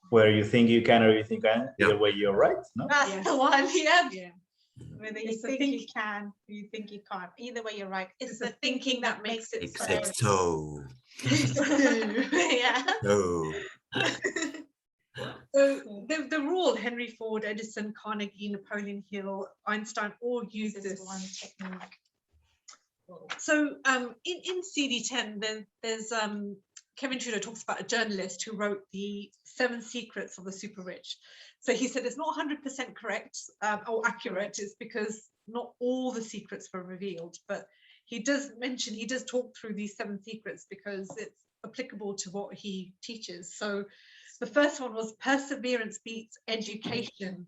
Where you think you can or you think you can, either Yeah. way you're right. No? That's the one, yeah. Whether you It's the think think- you can or you think you can't. Either way, you're right. It's the thinking that makes it so. Except so. Yeah. No. So the rule, Henry Ford, Edison, Carnegie, Napoleon Hill, Einstein, all use This this. one technique. So in CD10, then there's Kevin Trudeau talks about a journalist who wrote the 7 secrets of the super rich. So he said it's not 100% correct or accurate. It's because not all the secrets were revealed, but he does talk through these 7 secrets because it's applicable to what he teaches. So the first one was perseverance beats education.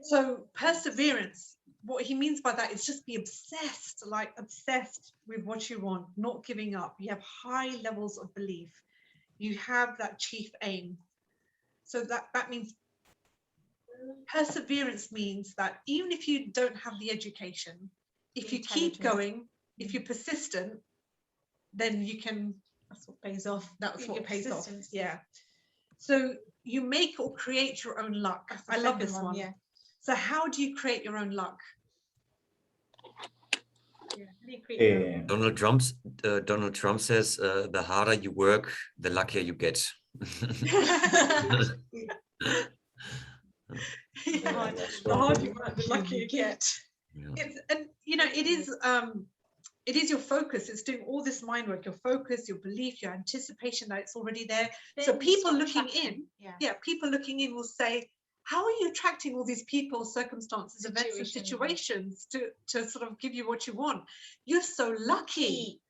So perseverance, what he means by that is just be obsessed with what you want, not giving up. You have high levels of belief. You have that chief aim. So that means perseverance means that even if you don't have the education, if you keep going, if you're persistent, then you can, that's what pays off. That's what pays off. Yeah. So you make or create your own luck. I love this one. Yeah. So how do you create your own luck? Donald Trump says the harder you work, the luckier you get. The harder you work, the luckier you get. Yeah. And you know, it is your focus. It's doing all this mind work, your focus, your belief, your anticipation that it's already there. So people looking in, people looking in will say, how are you attracting all these people, circumstances, events, and situations to sort of give you what you want? You're so lucky.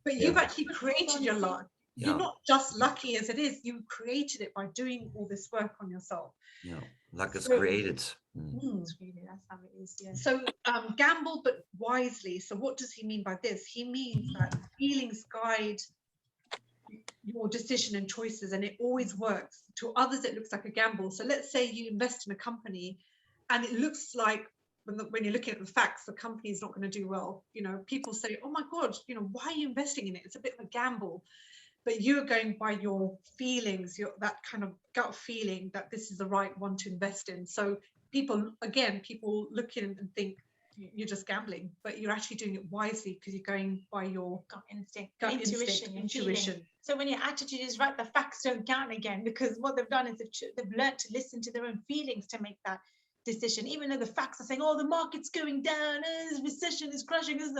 But you've actually created your luck. Yeah. You're not just lucky as it is, you created it by doing all this work on yourself. Yeah, luck is created. That's how it is. Yeah. So gamble, but wisely. So what does he mean by this? He means that feelings guide your decision and choices, and it always works. To others, it looks like a gamble. So let's say you invest in a company and it looks like when you're looking at the facts, the company is not going to do well. You know, people say, oh my God, you know, why are you investing in it? It's a bit of a gamble. But you're going by your feelings, that kind of gut feeling that this is the right one to invest in. So people look in and think you're just gambling, but you're actually doing it wisely because you're going by your gut instinct, intuition. So when your attitude is right, the facts don't count again, because what they've done is they've learned to listen to their own feelings to make that decision, even though the facts are saying, oh, the market's going down, this recession is crushing, this is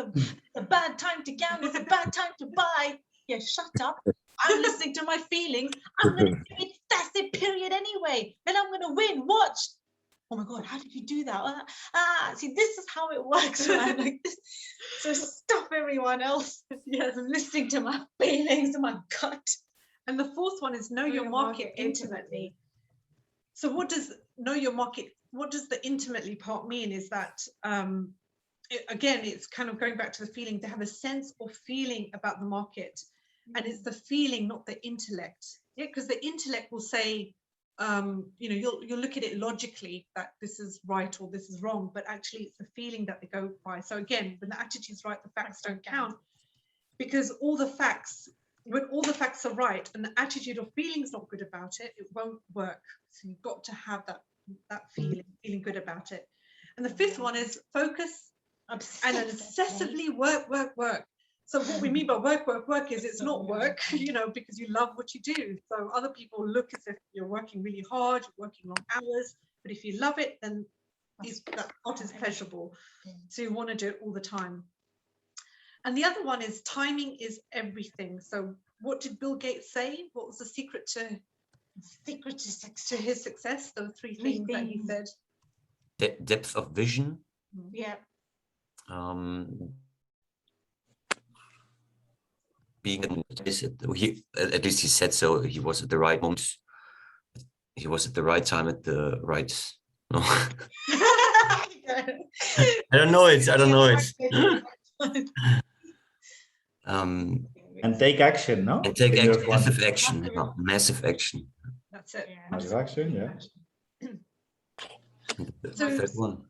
a bad time to gamble, it's a bad time to buy. Yeah, shut up. I'm listening to my feelings. I'm going to do ecstasy period anyway, and I'm going to win. Watch. Oh my God, how did you do that? See, this is how it works, man. Like this. So stop everyone else. Yes, I'm listening to my feelings and my gut. And the fourth one is know your market intimately. So what does know your market, what does the intimately part mean is that, again, it's kind of going back to the feeling, to have a sense or feeling about the market. And it's the feeling, not the intellect. Yeah, because the intellect will say, you'll look at it logically that this is right or this is wrong, but actually it's the feeling that they go by. So again, when the attitude's right, the facts don't count, because when all the facts are right and the attitude or feeling's not good about it, it won't work. So you've got to have that feeling good about it. And the fifth one is focus and obsessively work. So what we mean by work is it's not work, because you love what you do. So other people look as if you're working really hard, working long hours, but if you love it, then that part is pleasurable. So you want to do it all the time. And the other one is timing is everything. So what did Bill Gates say? What was the secret to his success? Those three things that he said. Depth of vision. Yeah. Being at least he said so. He was at the right moment. He was at the right time at the right. No. I don't know it. And take action, no? And take action, massive action. That's it. Yeah. Massive action, yeah. So third one.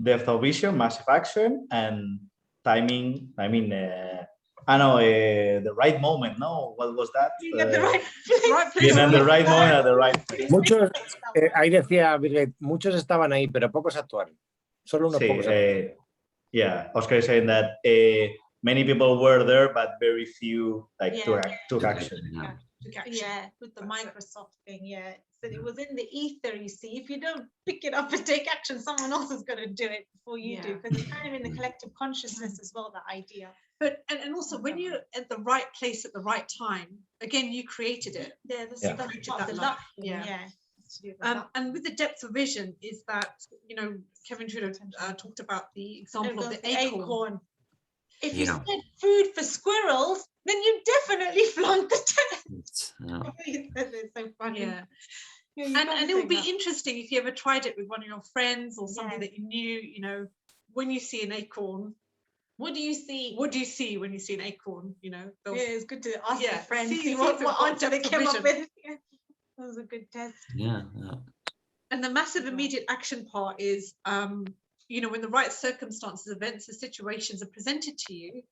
Depth of vision, massive action, and timing. I mean, the right moment. No, what was that? The right place. Being in the right moment at the right place. Muchos, ahí decía Birgit, muchos estaban ahí, pero pocos actuaron. Solo unos pocos. Yeah, Oscar is saying that many people were there, but very few took action. Yeah, with the Microsoft thing, yeah. So it was in the ether, you see. If you don't pick it up and take action, someone else is going to do it before you do, because it's kind of in the collective consciousness as well, that idea. But and also when you're at the right place at the right time, again, you created it. Yeah, this is the luck. Yeah. And with the depth of vision is that, Kevin Trudeau talked about the example of the acorn. If you said food for squirrels, then you definitely flunked the test. It's so funny. Yeah. And it would be interesting if you ever tried it with one of your friends or somebody that you knew, when you see an acorn. What do you see? What do you see when you see an acorn? It's good to ask your friends. See what answer they came up with. That was a good test. Yeah. And the massive immediate action part is, when the right circumstances, events, or situations are presented to you,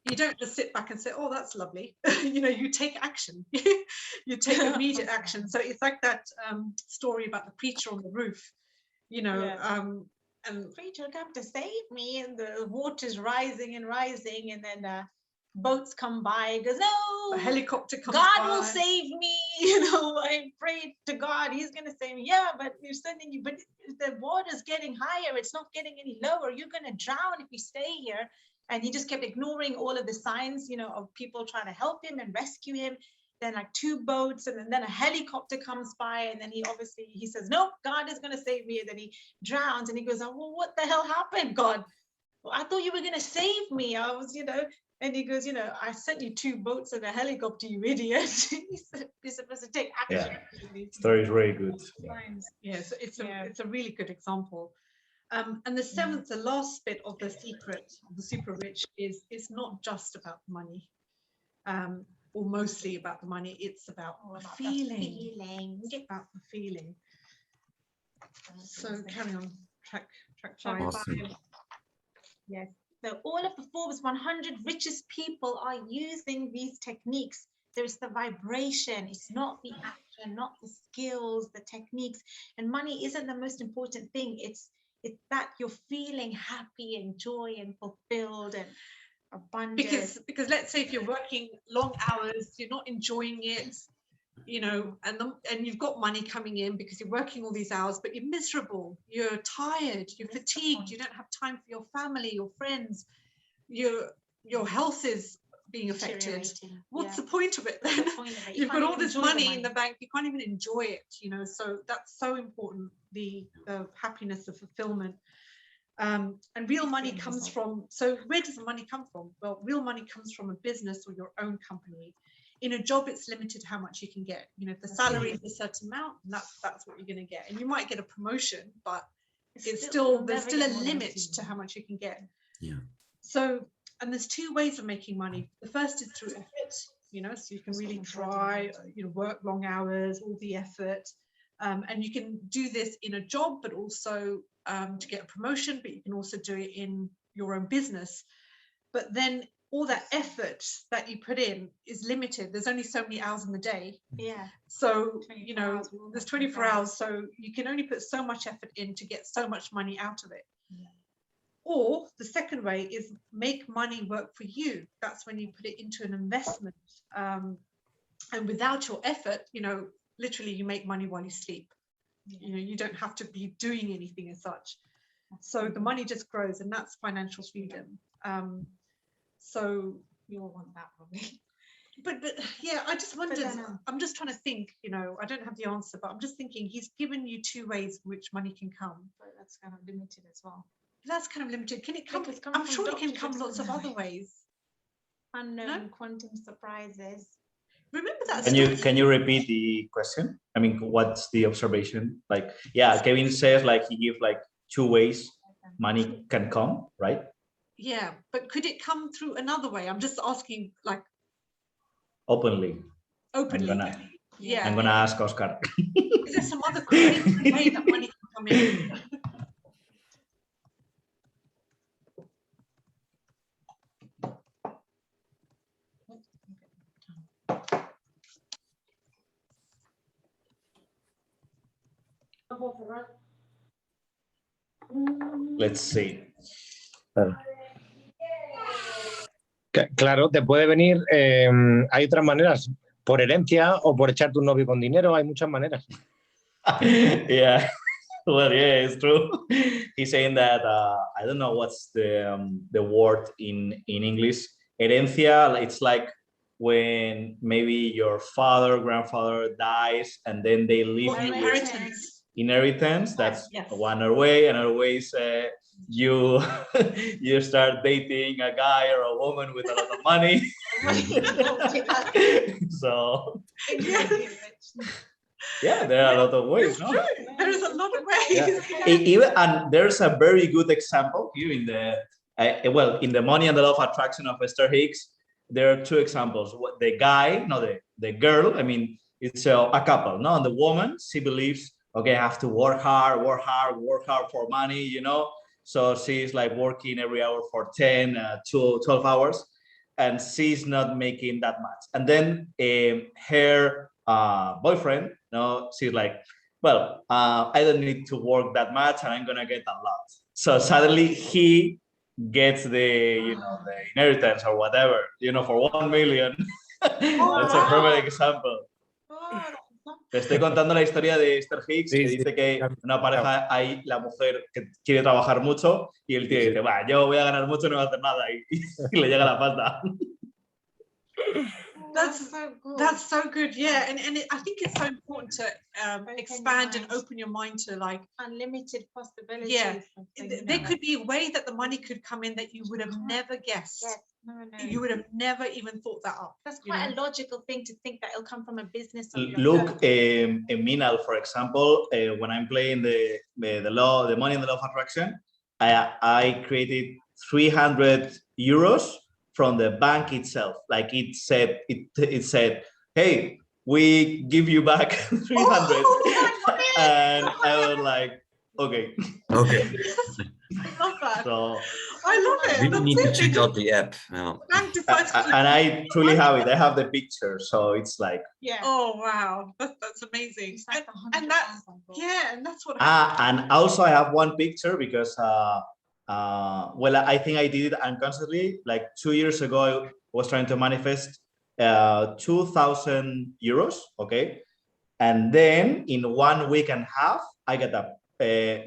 you don't just sit back and say, "Oh, that's lovely." You take action. You take immediate action. So it's like that story about the preacher on the roof. And preacher come to save me, and the water's rising and rising, and then boats come by. He goes, no, a helicopter comes God by. will save me. I prayed to God, he's gonna save me. Yeah, but you're sending you, but the water's getting higher, it's not getting any lower. You're gonna drown if you stay here. And he just kept ignoring all of the signs, of people trying to help him and rescue him. Then like 2 boats, and then a helicopter comes by, and then he says, no, God is going to save me. And then he drowns, and he goes, oh, well, what the hell happened, God? Well, I thought you were going to save me. I was, and he goes, I sent you 2 boats and a helicopter, you idiot. You're supposed to take action. Yeah. Story is very good. Yes, it's a really good example. And the seventh, the last bit of the secret of the super rich is it's not just about the money. Or mostly about the money, it's about the feeling. It's about the feeling. So carry on, track 5. Awesome. Yes. So all of the Forbes 100 richest people are using these techniques There's the vibration. It's not the action, not the skills, the techniques. And money isn't the most important thing. It's that you're feeling happy and joy and fulfilled and abundant. Because let's say if you're working long hours, you're not enjoying it, you know, and you've got money coming in because you're working all these hours, but you're miserable, you're tired, you're fatigued, you don't have time for your family, your friends, your health is being affected. What's the point of it then? You've got all this money in the bank, you can't even enjoy it, you know. So that's so important, the happiness, the fulfillment. And real money comes from, so where does the money come from? Well, real money comes from a business or your own company. In a job, it's limited how much you can get. You know, if the salary is a certain amount, that's what you're going to get. And you might get a promotion, but there's still a limit to how much you can get. Yeah. So, and there's two ways of making money. The first is through effort, you know, so you can really try, you know, work long hours, all the effort. And you can do this in a job, but also to get a promotion, but you can also do it in your own business. But then all that effort that you put in is limited. There's only so many hours in the day. Yeah. So, you know, there's 24 hours. So you can only put so much effort in to get so much money out of it. Yeah. Or the second way is make money work for you. That's when you put it into an investment. And without your effort, you know, literally you make money while you sleep. You know, you don't have to be doing anything as such. So the money just grows, and that's financial freedom. So you all want that probably. But yeah, I just wondered, I'm just trying to think, you know, I don't have the answer, but I'm just thinking he's given you two ways in which money can come. But that's kind of limited as well. That's kind of limited. Can it come? I'm sure it can come lots of other ways. Unknown quantum surprises. Remember that? Can you repeat the question? I mean, what's the observation? Like, yeah, Kevin says like he gives like two ways money can come, right? Yeah, but could it come through another way? I'm just asking, like, openly. Openly. I'm gonna ask Oscar. Is there some other crazy way that money can come in? Let's see. Claro, te puede venir, hay otras maneras, por herencia o por echarte un novio con dinero, hay muchas maneras. Yeah, well, yeah, it's true. He's saying that, I don't know what's the word in English. Herencia, it's like when maybe your father, grandfather dies and then they leave you inheritance. Inheritance, that's one way. Another way is you start dating a guy or a woman with a lot of money. So yeah, there are a lot of ways. No? There is a lot of ways. Yeah. Even, and there's a very good example here in the well, in the Money and the Law of Attraction of Esther Hicks. There are two examples. The guy, no, the girl. I mean, it's a couple. No, and the woman, she believes, okay, I have to work hard for money, you know. So she's like working every hour for 10 to 12 hours, and she's not making that much. And then her boyfriend, no, she's like, well, I don't need to work that much, and I'm gonna get a lot. So suddenly he gets the inheritance or whatever, for 1 million. That's a perfect example. Te estoy contando la historia de Esther Hicks, que dice que una pareja hay la mujer que quiere trabajar mucho y el tío dice, va, yo voy a ganar mucho y no voy a hacer nada, y le llega la pasta. That's so good, yeah, and I think it's so important to expand and open your mind to like unlimited possibilities. Yeah, there could be a way that the money could come in that you would have never guessed. Yes. No. You would have never even thought that up. That's quite a logical thing to think that it'll come from a business. Look, in Meenal, for example, when I'm playing the Money and the Law of Attraction, I created 300 euros from the bank itself. Like it said, hey, we give you back 300. And I was like, okay. I love that. that. So I love it. We need to check out the app. Yeah. and I truly have it. I have the picture, so it's like Oh wow, that's amazing. It's like And that's and that's what. and also I have one picture because well, I think I did it unconsciously. Like 2 years ago, I was trying to manifest 2,000 euros. Okay, and then in 1 week and a half, I got up.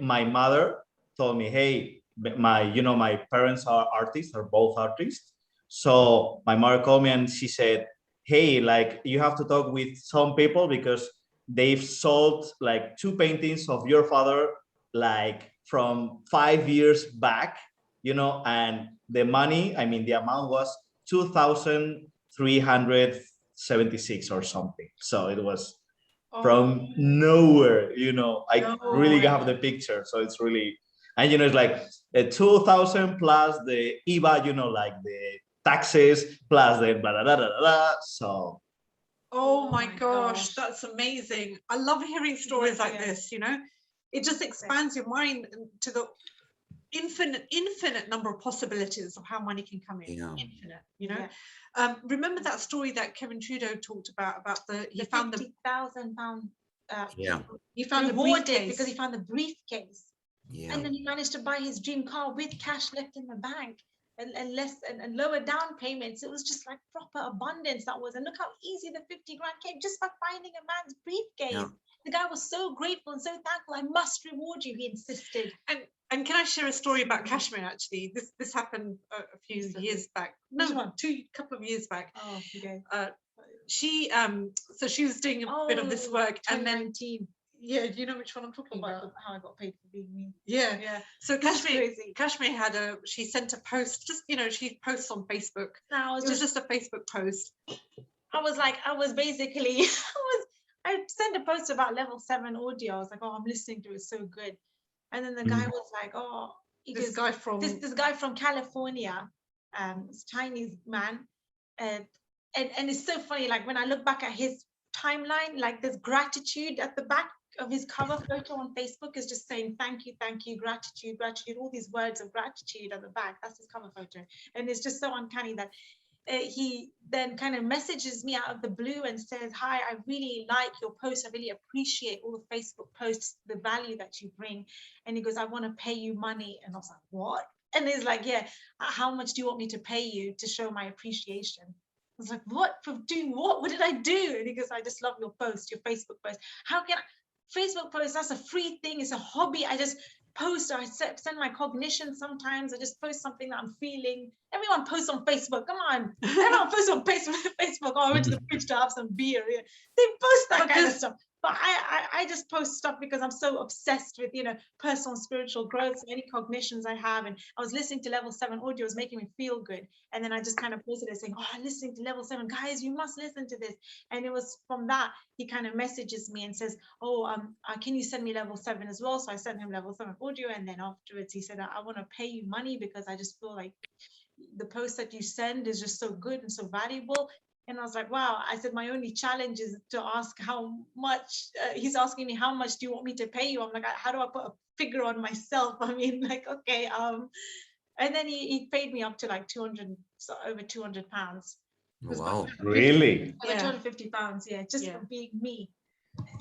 My mother told me, "Hey, my parents are artists, are both artists." So my mother called me and she said, "Hey, like you have to talk with some people because they've sold like 2 paintings of your father, like from 5 years back, and the money, I mean, the amount was 2,376 or something. So it was from nowhere, I really have the picture. So it's really, and it's like 2,000 plus the IVA, like the taxes plus the blah, blah, blah, blah, blah. So. Oh my gosh, that's amazing. I love hearing stories like this, it just expands your mind to the infinite number of possibilities of how money can come in. Infinite, remember that story that Kevin Trudeau talked about he found the £50,000 he found the rewarded briefcase because he found the briefcase. Yeah. And then he managed to buy his dream car with cash left in the bank and less and lower down payments. It was just like proper abundance that was. And look how easy the 50 grand came just by finding a man's briefcase. Yeah. The guy was so grateful and so thankful. I must reward you, he insisted. And can I share a story about Kashmir? Actually, this happened a few years back. No, couple of years back. Oh, okay. She so she was doing a bit of this work, and then do you know which one I'm talking about? How I got paid for being me. Yeah. So Kashmir she sent a post, just she posts on Facebook. No, it was just a Facebook post. I sent a post about level 7 audio. I was like, oh, I'm listening to it, so good. And then the guy was like, oh, this guy from California, this Chinese man, and it's so funny. Like when I look back at his timeline, like there's gratitude at the back of his cover photo on Facebook is just saying thank you, gratitude, all these words of gratitude at the back. That's his cover photo, and it's just so uncanny that he then kind of messages me out of the blue and says, hi, I really like your post. I really appreciate all the Facebook posts, the value that you bring. And he goes, I want to pay you money. And I was like, what? And he's like, yeah, how much do you want me to pay you to show my appreciation? I was like, what? For doing what? What did I do? And he goes, I just love your post, your Facebook post. How can I? Facebook post, that's a free thing. It's a hobby. I just post, or I send my cognitions sometimes. I just post something that I'm feeling. Everyone posts on Facebook. Come on. Everyone posts on Facebook. Oh, I went to the fridge to have some beer. Yeah. They post that kind of stuff. But I just post stuff because I'm so obsessed with, personal spiritual growth, so any cognitions I have. And I was listening to level 7 audio, it was making me feel good. And then I just kind of posted it saying, oh, I'm listening to level 7. Guys, you must listen to this. And it was from that, he kind of messages me and says, oh, can you send me level 7 as well? So I sent him level 7 audio. And then afterwards he said, I want to pay you money because I just feel like the post that you send is just so good and so valuable. And I was like, wow. I said, my only challenge is to ask how much. He's asking me, how much do you want me to pay you? I'm like, how do I put a figure on myself? I mean, like, okay. And then he paid me up to like 200, so over 200 pounds. Wow. Really? Over 250 pounds, just for being me.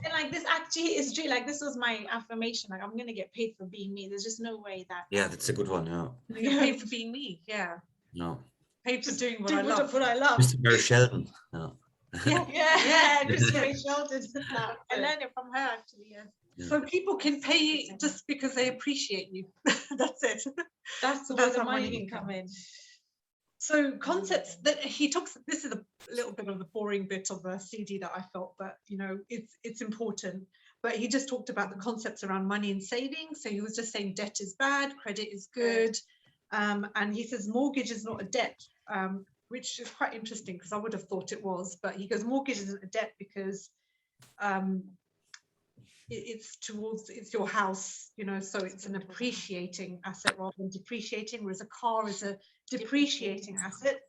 And like this actually is true. Like this was my affirmation. Like I'm gonna get paid for being me. There's just no way that. Yeah, that's a good one. You get paid for being me. Yeah. No. Paid for doing what I love. Mr. Mary Sheldon. No. Yeah, Mary Sheldon. I learned it from her actually. Yeah. So people can pay you just because they appreciate you. That's it. That's where the money can come in. So concepts that he talks, this is a little bit of the boring bit of the CD that I felt, but it's important. But he just talked about the concepts around money and savings. So he was just saying debt is bad, credit is good. And he says mortgage is not a debt, which is quite interesting because I would have thought it was. But he goes, mortgage isn't a debt because it's your house, so it's an appreciating asset rather than depreciating, whereas a car is a depreciating asset.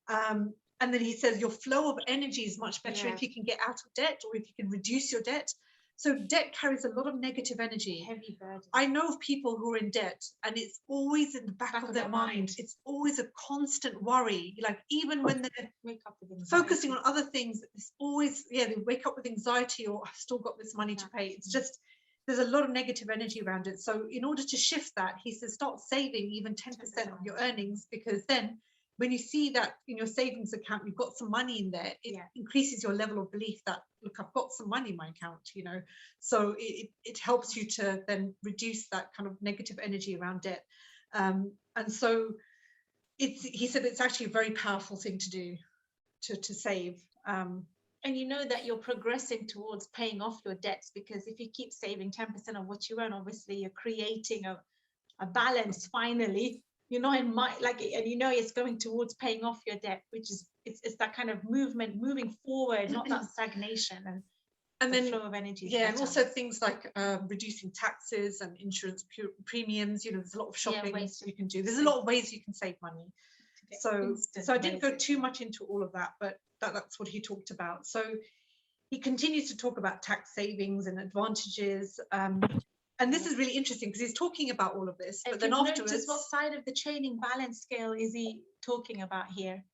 And then he says your flow of energy is much better if you can get out of debt or if you can reduce your debt. So debt carries a lot of negative energy. Heavy burden. I know of people who are in debt and it's always in the back of their mind. It's always a constant worry. Like even when they're Wake up with anxiety. focusing on other things, it's always, they wake up with anxiety or I've still got this money to pay. It's just, there's a lot of negative energy around it. So in order to shift that, he says, start saving even 10% of your earnings, because then when you see that in your savings account, you've got some money in there, it increases your level of belief that, look, I've got some money in my account, so it helps you to then reduce that kind of negative energy around debt. And so he said it's actually a very powerful thing to do, to save. And you know that you're progressing towards paying off your debts, because if you keep saving 10% of what you earn, obviously you're creating a balance finally. You're not in my and it's going towards paying off your debt, which is it's that kind of movement, moving forward, not that stagnation, and then flow of energy. And also things like reducing taxes and insurance premiums. There's a lot of shopping you can do. There's a lot of ways you can save money. So I didn't go too much into all of that, but that's what he talked about. So he continues to talk about tax savings and advantages. And this is really interesting because he's talking about all of this, but then afterwards, what side of the training balance scale is he talking about here?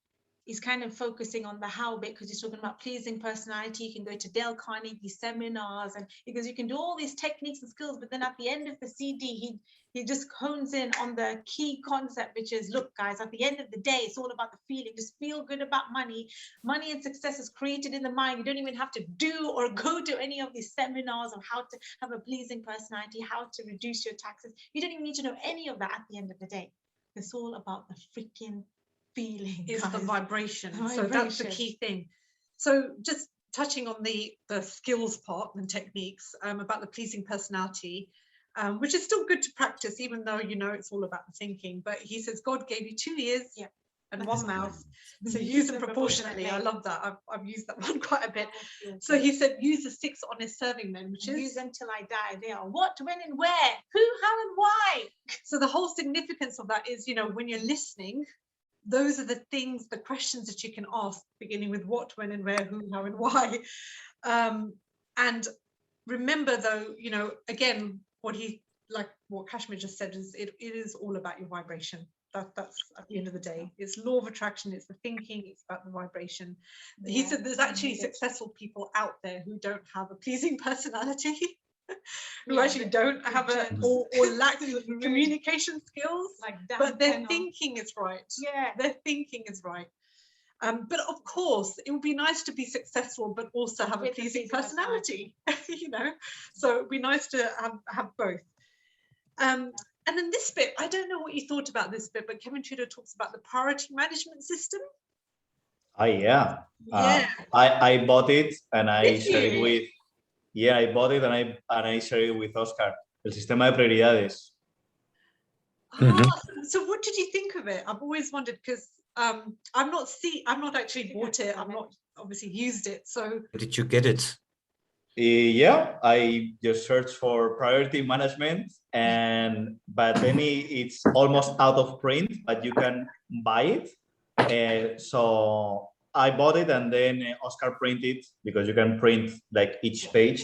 He's kind of focusing on the how bit, because he's talking about pleasing personality. You can go to Dale Carnegie seminars, and because you can do all these techniques and skills, but then at the end of the CD, he just hones in on the key concept, which is, look, guys, at the end of the day, it's all about the feeling. Just feel good about money. Money and success is created in the mind. You don't even have to do or go to any of these seminars on how to have a pleasing personality, how to reduce your taxes. You don't even need to know any of that at the end of the day. It's all about the freaking feeling. Is the vibration. So that's the key thing. So just touching on the skills part and techniques about the pleasing personality, which is still good to practice, even though it's all about the thinking. But he says God gave you 2 ears and one mouth, so use them proportionately. I love that. I've used that one quite a bit. So he said use the 6 honest serving men, which is use them till I die. They are what, when, and where, who, how, and why. So the whole significance of that is, when you're listening, those are the things, the questions that you can ask, beginning with what, when, and where, who, how, and why. And remember, though, again, what Kashmeer just said is it is all about your vibration. That's at the end of the day. It's law of attraction. It's the thinking. It's about the vibration. He said there's actually successful people out there who don't have a pleasing personality. Who actually don't have or lack communication skills, but their thinking is right. Their thinking is right. But of course, it would be nice to be successful, but also have a pleasing personality. So it'd be nice to have both. And then this bit, I don't know what you thought about this bit, but Kevin Trudeau talks about the priority management system. I bought it and I shared it with. I bought it and I shared it with Oscar. El sistema de prioridades. So what did you think of it? I've always wondered, because I've not actually bought it. I've not obviously used it. So did you get it? I just searched for priority management, but then it's almost out of print, but you can buy it. So I bought it, and then Oscar printed, because you can print like each page.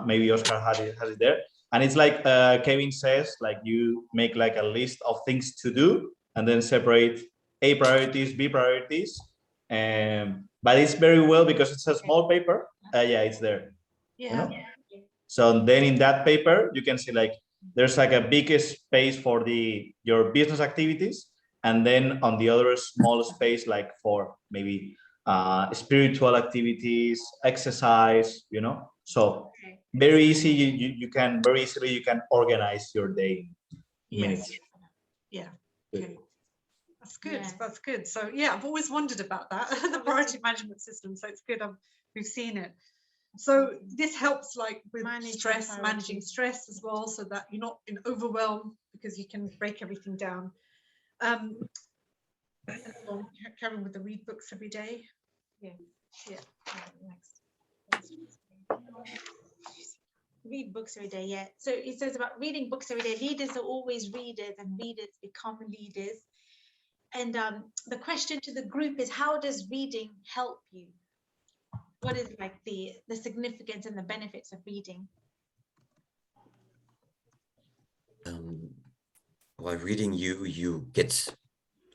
Maybe Oscar has it there, and it's like Kevin says, like you make like a list of things to do, and then separate A priorities, B priorities. But it's very well because it's a small paper. It's there. So then in that paper you can see like there's like a big space for your business activities, and then on the other small space like for maybe spiritual activities, exercise, so very easy. You can very easily organize your day in minutes. Okay. That's good. That's good. So I've always wondered about that, the priority management system. So it's good we've seen it. So this helps like with managing stress as well, so that you're not in overwhelm, because you can break everything down. Karen, with the read books every day. Read books every day. So it says about reading books every day. Leaders are always readers, and readers become leaders. And the question to the group is, how does reading help you? what is like the significance and the benefits of reading? While reading, you get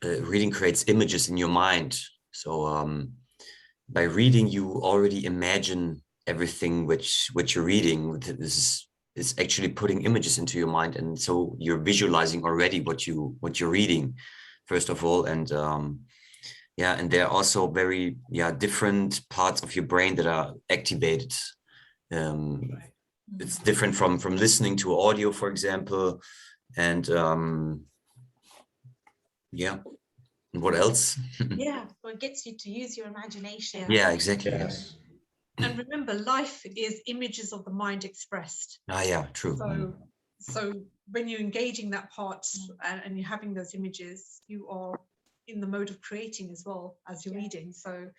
reading creates images in your mind. So by reading, you already imagine everything which you're reading. This is actually putting images into your mind, and so you're visualizing already what you're reading, first of all. And yeah, and there are also very different parts of your brain that are activated. It's different from listening to audio, for example. And yeah, and what else? Yeah, well, it gets you to use your imagination. Yeah, exactly. Yes. And remember, life is images of the mind expressed. Yeah, true. So when you're engaging that part and you're having those images, you are in the mode of creating as well as you're reading. So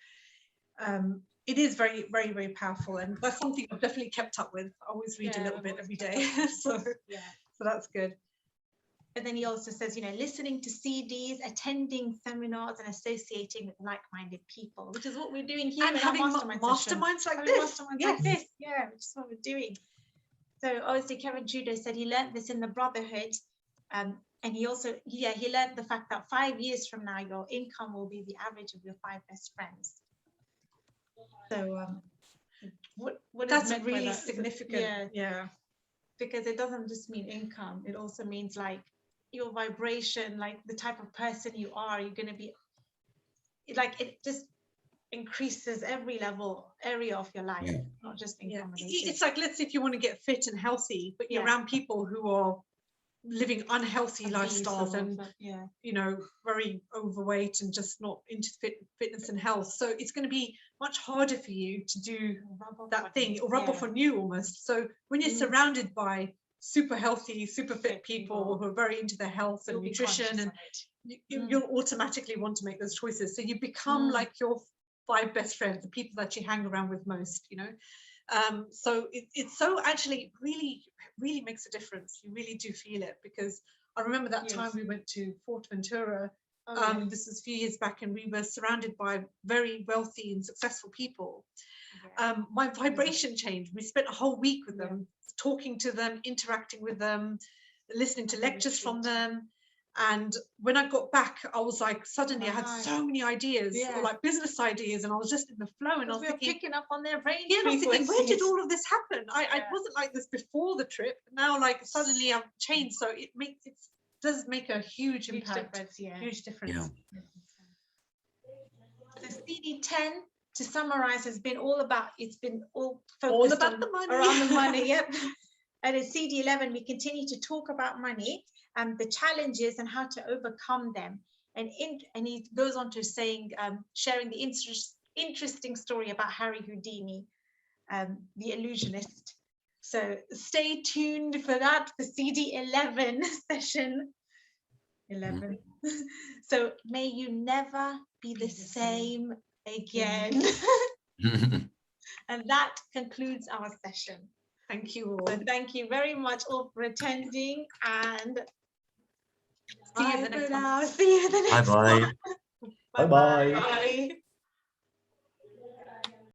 it is very, very, very powerful, and that's something I've definitely kept up with. I always read a little bit every day. So that's good. And then he also says, listening to CDs, attending seminars, and associating with like-minded people, which is what we're doing here. And having masterminds like this. Like this, yeah, which is what we're doing. So obviously, Kevin Trudeau said he learned this in the Brotherhood, and he also, he learned the fact that 5 years from now, your income will be the average of your 5 best friends. So what that's is really significant. Yeah, because it doesn't just mean income; it also means like your vibration, like the type of person you are. You're going to be like, it just increases every area of your life, not just income. It's like, let's say if you want to get fit and healthy, but you're around people who are living unhealthy lifestyles and very overweight and just not into fitness and health. So it's going to be much harder for you to do that thing, or rub off on you almost. So when you're surrounded by super healthy, super fit people who are very into their health and nutrition, and you'll automatically want to make those choices. So you become like your 5 best friends, the people that you hang around with most, so it's so actually really makes a difference. You really do feel it, because I remember that time we went to Fort Ventura. This was a few years back, and we were surrounded by very wealthy and successful people. My vibration changed. We spent a whole week with them, talking to them, interacting with them, listening to lectures from them. And when I got back, I was like, suddenly I had so many ideas, or like business ideas, and I was just in the flow. And I was thinking, picking up on their brain. Yeah, and I was thinking, where did all of this happen? I wasn't like this before the trip. Now, like, suddenly I've changed. So it does make a huge impact. Huge difference. So CD 10, to summarize, has been all about, it's been all All focused about the money. around the money. Yep. And in CD 11, we continue to talk about money and the challenges and how to overcome them. And he goes on to saying, sharing the interesting story about Harry Houdini, the illusionist. So stay tuned for that, for CD 11 session 11. So may you never be the same again. And that concludes our session. Thank you all. So thank you very much all for attending, and See you in the next one. See you in the next Bye-bye. one. Bye-bye.